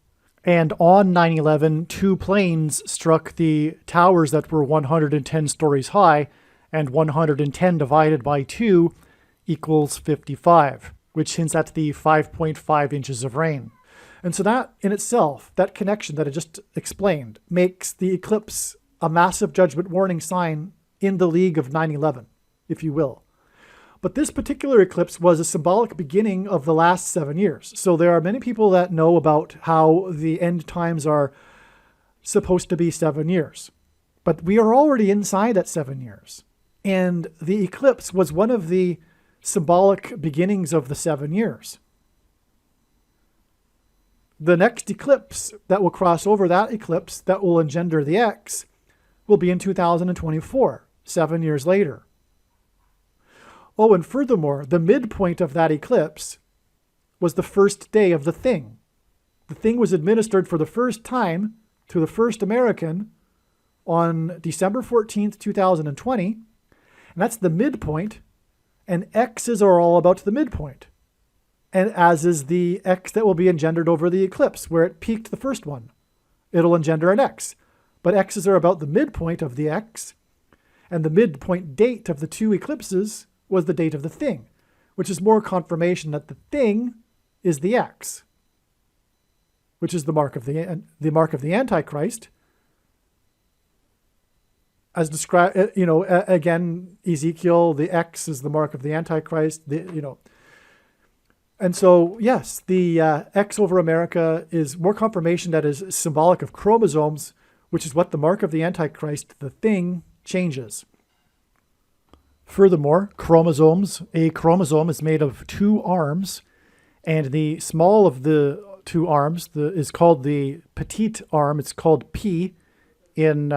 And on 9/11, 2 planes struck the towers that were 110 stories high, and 110 divided by 2 equals 55, which hints at the 5.5 inches of rain. And so that in itself, that connection that I just explained, makes the eclipse a massive judgment warning sign in the league of 9/11, if you will. But this particular eclipse was a symbolic beginning of the last 7 years. So there are many people that know about how the end times are supposed to be 7 years. But we are already inside that 7 years. And the eclipse was one of the symbolic beginnings of the 7 years. The next eclipse that will cross over that eclipse that will engender the X will be in 2024, 7 years later. Oh, and furthermore, the midpoint of that eclipse was the first day of the thing. The thing was administered for the first time to the first American on December 14th, 2020. And that's the midpoint. And X's are all about the midpoint. And as is the X that will be engendered over the eclipse, where it peaked the first one. It'll engender an X. But X's are about the midpoint of the X. And the midpoint date of the 2 eclipses was the date of the thing, which is more confirmation that the thing is the X, which is the mark of the Antichrist, as described, again, Ezekiel, the X is the mark of the Antichrist, And so, yes, the X over America is more confirmation that is symbolic of chromosomes, which is what the mark of the Antichrist, the thing, changes. Furthermore, a chromosome is made of 2 arms, and the small of the 2 arms is called the petite arm. It's called P in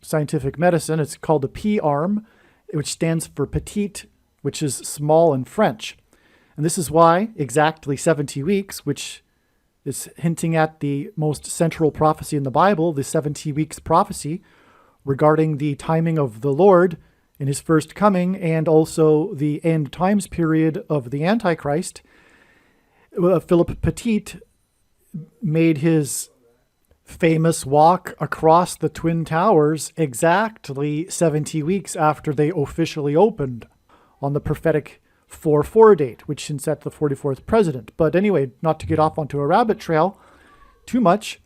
scientific medicine. It's called the P arm, which stands for petite, which is small in French. And this is why exactly 70 weeks, which is hinting at the most central prophecy in the Bible, the 70 weeks prophecy regarding the timing of the Lord in his first coming and also the end times period of the Antichrist. Philip Petit made his famous walk across the Twin Towers exactly 70 weeks after they officially opened on the prophetic 4-4 date, which hints at the 44th president. But anyway, not to get off onto a rabbit trail too much,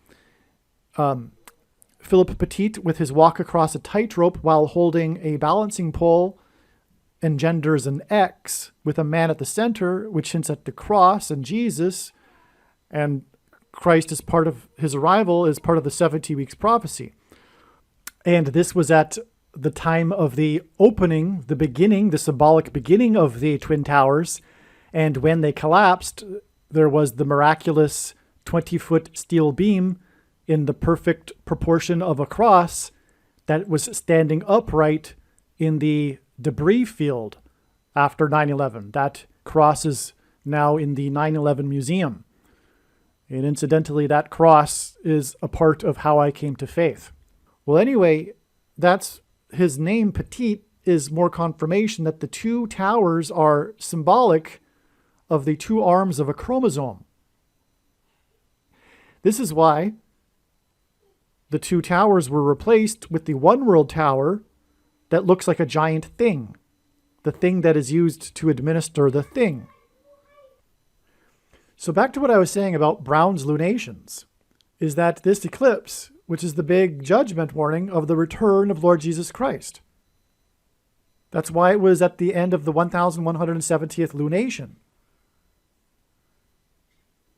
Philip Petit, with his walk across a tightrope while holding a balancing pole, engenders an X with a man at the center, which hints at the cross and Jesus, and Christ as part of his arrival is part of the 70 weeks prophecy. And this was at the time of the opening, the beginning, the symbolic beginning of the Twin Towers. And when they collapsed, there was the miraculous 20-foot steel beam in the perfect proportion of a cross that was standing upright in the debris field after 9/11. That cross is now in the 9/11 museum. And incidentally, that cross is a part of how I came to faith. Well, anyway, that's his name, Petit, is more confirmation that the 2 towers are symbolic of the 2 arms of a chromosome. This is why the 2 towers were replaced with the One World Tower that looks like a giant thing, the thing that is used to administer the thing. So back to what I was saying about Brown's lunations, is that this eclipse, which is the big judgment warning of the return of Lord Jesus Christ. That's why it was at the end of the 1170th lunation.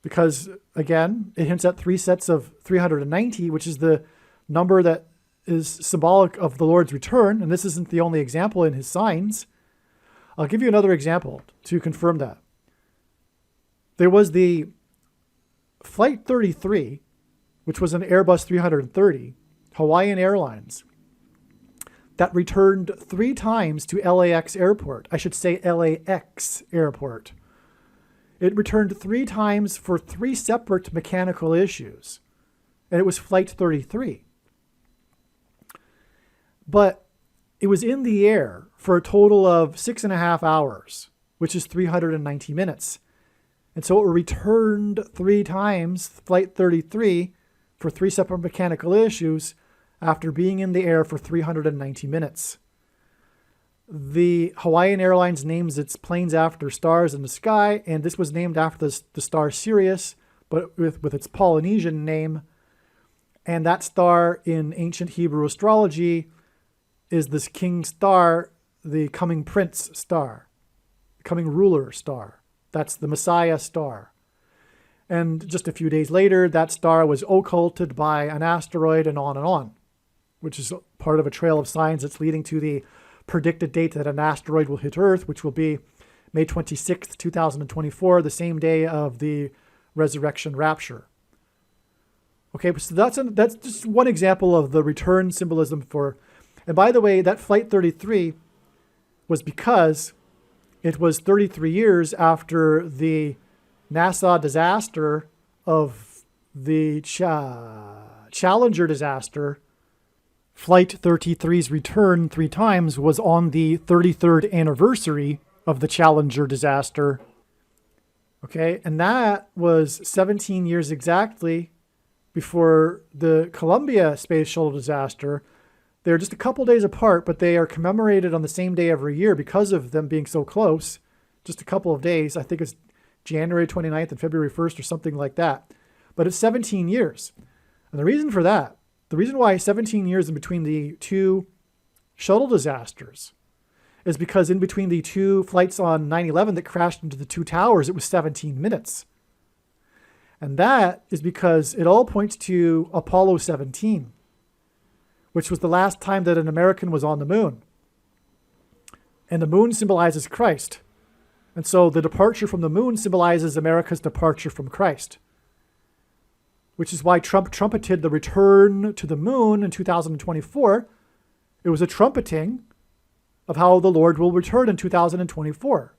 Because, again, it hints at 3 sets of 390, which is the number that is symbolic of the Lord's return. And this isn't the only example in his signs. I'll give you another example to confirm that. There was the Flight 33, which was an Airbus 330, Hawaiian Airlines, that returned 3 times to LAX Airport. I should say LAX Airport. It returned 3 times for 3 separate mechanical issues. And it was Flight 33. But it was in the air for a total of 6.5 hours, which is 390 minutes. And so it returned 3 times, Flight 33, for 3 separate mechanical issues after being in the air for 390 minutes. The Hawaiian Airlines names its planes after stars in the sky, and this was named after the star Sirius, but with its Polynesian name. And that star in ancient Hebrew astrology is this king star, the coming prince star, the coming ruler star. That's the Messiah star. And just a few days later, that star was occulted by an asteroid and on, which is part of a trail of signs that's leading to the predicted date that an asteroid will hit Earth, which will be May 26th, 2024, the same day of the resurrection rapture. Okay, so that's just one example of the return symbolism for, and by the way, that Flight 33 was because it was 33 years after the NASA disaster of the Challenger disaster. Flight 33's return 3 times was on the 33rd anniversary of the Challenger disaster. Okay, and that was 17 years exactly before the Columbia Space Shuttle disaster. They're just a couple days apart, but they are commemorated on the same day every year because of them being so close. Just a couple of days. I think it's January 29th and February 1st or something like that. But it's 17 years. And the reason for that The reason why 17 years in between the two shuttle disasters is because in between the two flights on 9/11 that crashed into the two towers, it was 17 minutes. And that is because it all points to Apollo 17, which was the last time that an American was on the moon. And the moon symbolizes Christ. And so the departure from the moon symbolizes America's departure from Christ, which is why Trump trumpeted the return to the moon in 2024. It was a trumpeting of how the Lord will return in 2024.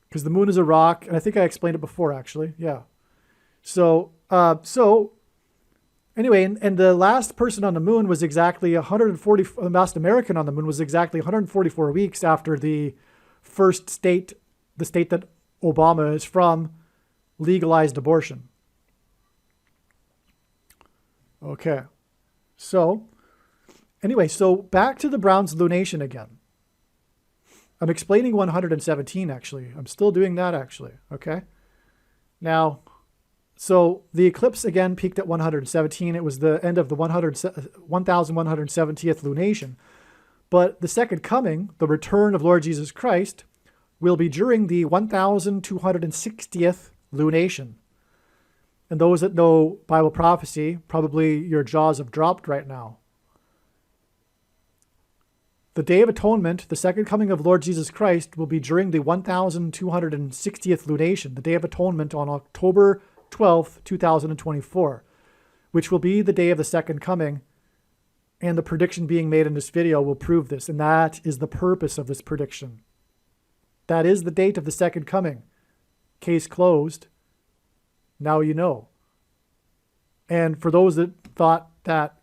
Because the moon is a rock, and I think I explained it before, actually. Yeah. So anyway, and the last person on the moon was exactly 140. The last American on the moon was exactly 144 weeks after the first state, the state that Obama is from, legalized abortion. Okay. So anyway, so back to the Browns lunation again. I'm explaining 117, actually. I'm still doing that, actually. Okay. Now, so the eclipse again peaked at 117. It was the end of the 1170th lunation. But the second coming, the return of Lord Jesus Christ, will be during the 1260th lunation. And those that know Bible prophecy, probably your jaws have dropped right now. The Day of Atonement, the second coming of Lord Jesus Christ, will be during the 1260th lunation, the Day of Atonement on October 12th, 2024, which will be the day of the second coming. And the prediction being made in this video will prove this. And that is the purpose of this prediction. That is the date of the second coming. Case closed. Now you know. And for those that thought that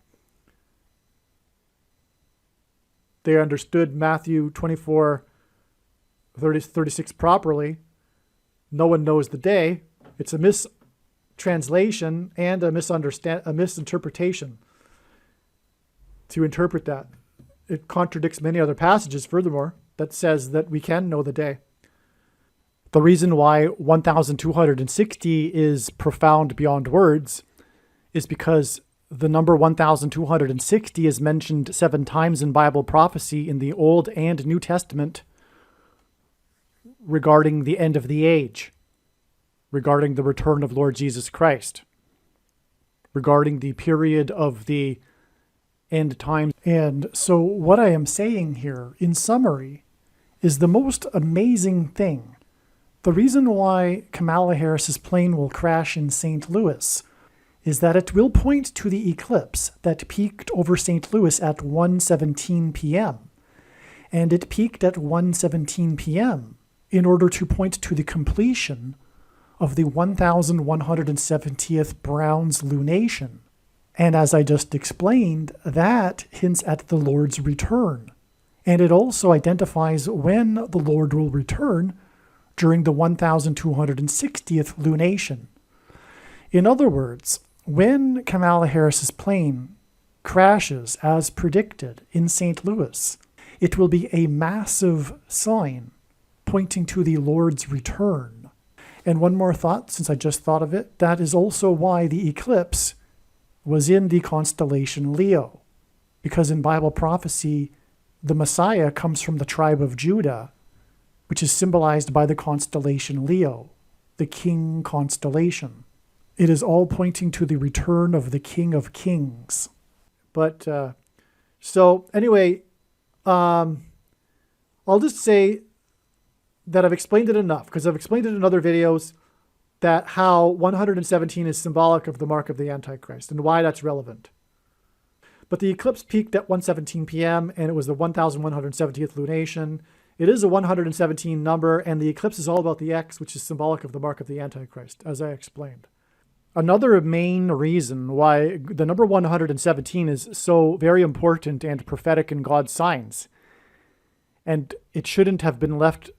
they understood Matthew 24:36 properly, no one knows the day. It's a mistranslation and a misinterpretation to interpret that. It contradicts many other passages, furthermore, that says that we can know the day. The reason why 1260 is profound beyond words is because the number 1260 is mentioned 7 times in Bible prophecy in the Old and New Testament regarding the end of the age, regarding the return of Lord Jesus Christ, regarding the period of the end times. And so what I am saying here, in summary, is the most amazing thing. The reason why Kamala Harris's plane will crash in St. Louis is that it will point to the eclipse that peaked over St. Louis at 1:17 p.m. And it peaked at 1:17 p.m. in order to point to the completion of the 1170th Browns lunation. And as I just explained, that hints at the Lord's return. And it also identifies when the Lord will return during the 1260th lunation. In other words, when Kamala Harris's plane crashes as predicted in St. Louis, it will be a massive sign pointing to the Lord's return. And one more thought, since I just thought of it, that is also why the eclipse was in the constellation Leo. Because in Bible prophecy, the Messiah comes from the tribe of Judah, which is symbolized by the constellation Leo, the king constellation. It is all pointing to the return of the King of Kings. But, so anyway, I'll just say that I've explained it enough, because I've explained it in other videos, that how 117 is symbolic of the mark of the Antichrist and why that's relevant. But the eclipse peaked at 1:17 p.m. and it was the 1170th lunation. It is a 117 number, and the eclipse is all about the X, which is symbolic of the mark of the Antichrist, as I explained. Another main reason why the number 117 is so very important and prophetic in God's signs, and it shouldn't have been left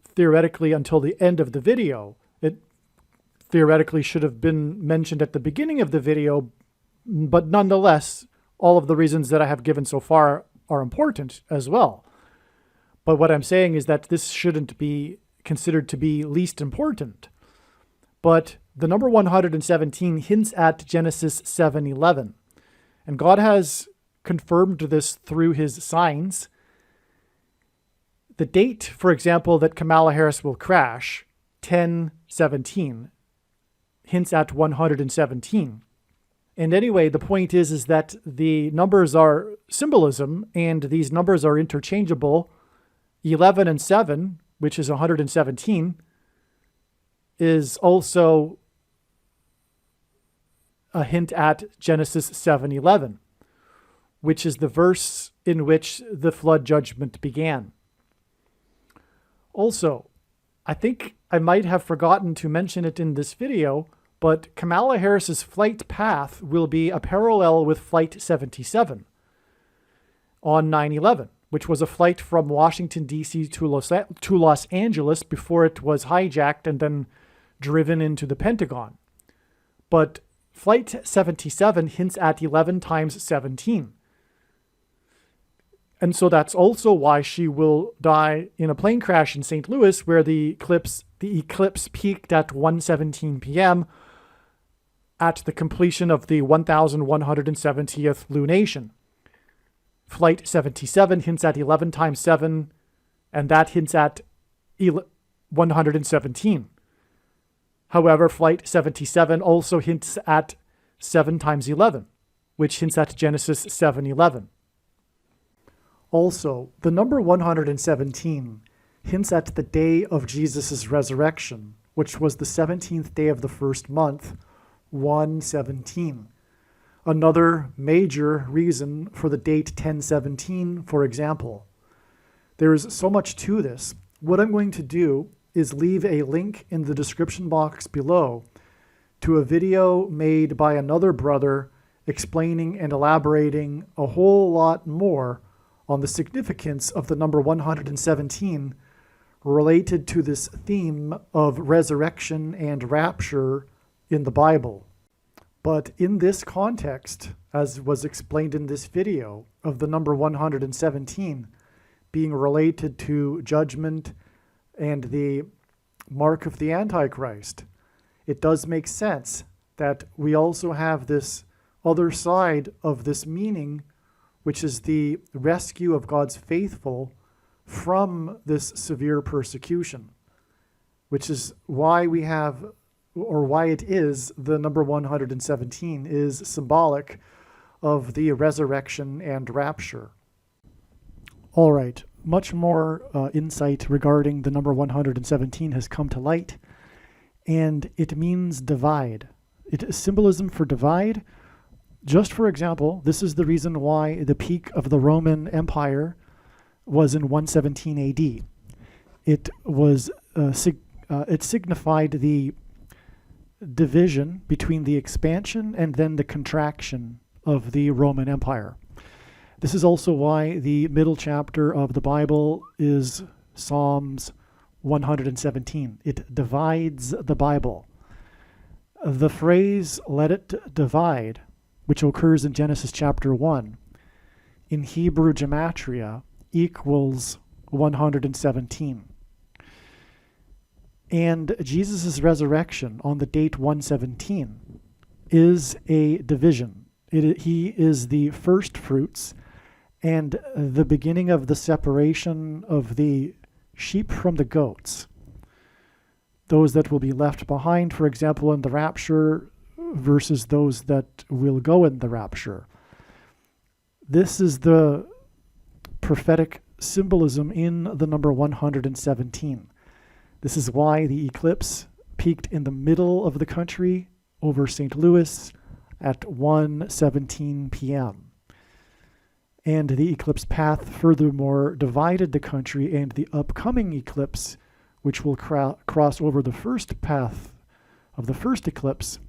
theoretically until the end of the video. It theoretically should have been mentioned at the beginning of the video, but nonetheless, all of the reasons that I have given so far are important as well. But what I'm saying is that this shouldn't be considered to be least important. But the number 117 hints at Genesis 7:11. And God has confirmed this through his signs. The date, for example, that Kamala Harris will crash, 10/17, hints at 117. And anyway, the point is that the numbers are symbolism, and these numbers are interchangeable. 11 and 7, which is 117, is also a hint at Genesis 7:11, which is the verse in which the flood judgment began. Also, I think I might have forgotten to mention it in this video, but Kamala Harris's flight path will be a parallel with Flight 77 on 9/11, which was a flight from Washington, D.C. to Los Angeles before it was hijacked and then driven into the Pentagon. But Flight 77 hints at 11 times 17. And so that's also why she will die in a plane crash in St. Louis, where the eclipse peaked at 1:17 p.m. at the completion of the 1170th lunation. Flight 77 hints at 11 times 7, and that hints at 117. However, Flight 77 also hints at 7 times 11, which hints at Genesis 7:11. Also, the number 117 hints at the day of Jesus' resurrection, which was the 17th day of the first month, 1/17. Another major reason for the date 10/17, for example. There is so much to this. What I'm going to do is leave a link in the description box below to a video made by another brother explaining and elaborating a whole lot more on the significance of the number 117 related to this theme of resurrection and rapture in the Bible. But in this context, as was explained in this video, of the number 117 being related to judgment and the mark of the Antichrist, it does make sense that we also have this other side of this meaning, which is the rescue of God's faithful from this severe persecution, which is why we have, or why it is, the number 117 is symbolic of the resurrection and rapture. All right, much more insight regarding the number 117 has come to light, and it means divide. It is symbolism for divide. Just for example, this is the reason why the peak of the Roman Empire was in 117 AD. It was it signified the division between the expansion and then the contraction of the Roman Empire. This is also why the middle chapter of the Bible is Psalms 117. It divides the Bible. The phrase, "let it divide," which occurs in Genesis chapter 1, in Hebrew gematria equals 117. And Jesus' resurrection on the date 117 is a division. He is the first fruits and the beginning of the separation of the sheep from the goats. Those that will be left behind, for example, in the rapture, versus those that will go in the rapture. This is the prophetic symbolism in the number 117. This is why the eclipse peaked in the middle of the country over St. Louis at 1:17 p.m. And the eclipse path furthermore divided the country, and the upcoming eclipse, which will cross over the first path of the first eclipse,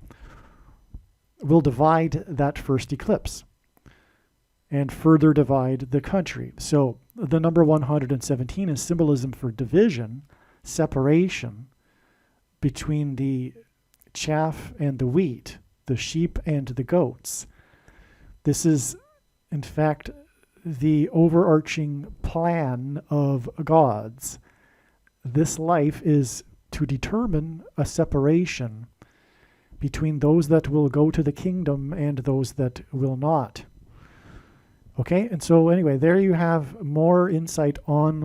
will divide that first eclipse and further divide the country. So the number 117 is symbolism for division, separation between the chaff and the wheat, the sheep and the goats. This is, in fact, the overarching plan of God's. This life is to determine a separation between those that will go to the kingdom and those that will not. Okay, and so anyway, there you have more insight on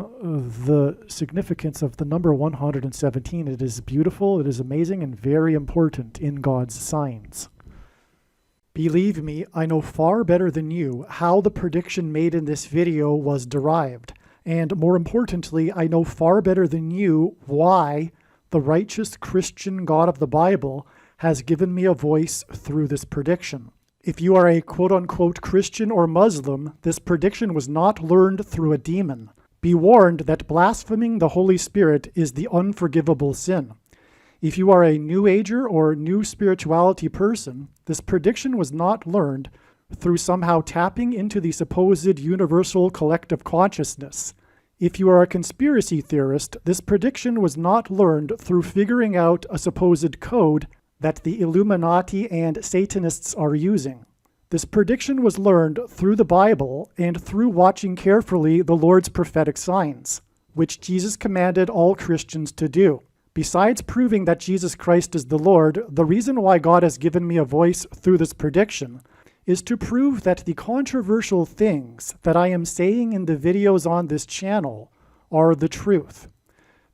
the significance of the number 117. It is beautiful, it is amazing, and very important in God's signs. Believe me, I know far better than you how the prediction made in this video was derived. And more importantly, I know far better than you why the righteous Christian God of the Bible has given me a voice through this prediction. If you are a quote-unquote Christian or Muslim, this prediction was not learned through a demon. Be warned that blaspheming the Holy Spirit is the unforgivable sin. If you are a New Ager or New Spirituality person, this prediction was not learned through somehow tapping into the supposed universal collective consciousness. If you are a conspiracy theorist, this prediction was not learned through figuring out a supposed code that the Illuminati and Satanists are using. This prediction was learned through the Bible and through watching carefully the Lord's prophetic signs, which Jesus commanded all Christians to do. Besides proving that Jesus Christ is the Lord, the reason why God has given me a voice through this prediction is to prove that the controversial things that I am saying in the videos on this channel are the truth.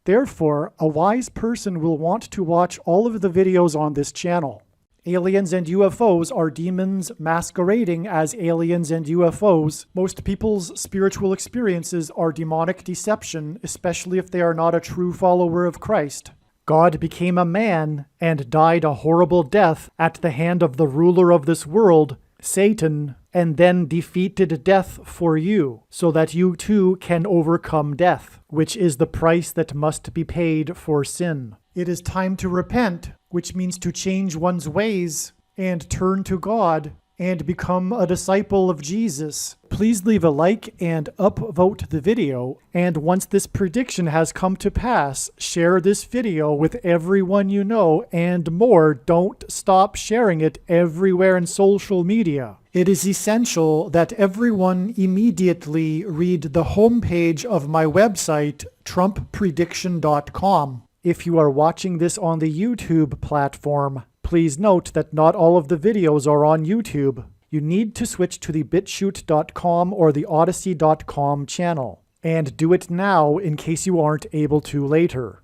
Therefore, a wise person will want to watch all of the videos on this channel. Aliens and UFOs are demons masquerading as aliens and UFOs. Most people's spiritual experiences are demonic deception, especially if they are not a true follower of Christ. God became a man and died a horrible death at the hand of the ruler of this world, Satan, and then defeated death for you, so that you too can overcome death, which is the price that must be paid for sin. It is time to repent, which means to change one's ways and turn to God and become a disciple of Jesus. Please leave a like and upvote the video, and once this prediction has come to pass, share this video with everyone you know, and more, don't stop sharing it everywhere in social media. It is essential that everyone immediately read the homepage of my website, TrumpPrediction.com. If you are watching this on the YouTube platform, please note that not all of the videos are on YouTube. You need to switch to the BitChute.com or the Odyssey.com channel. And do it now in case you aren't able to later.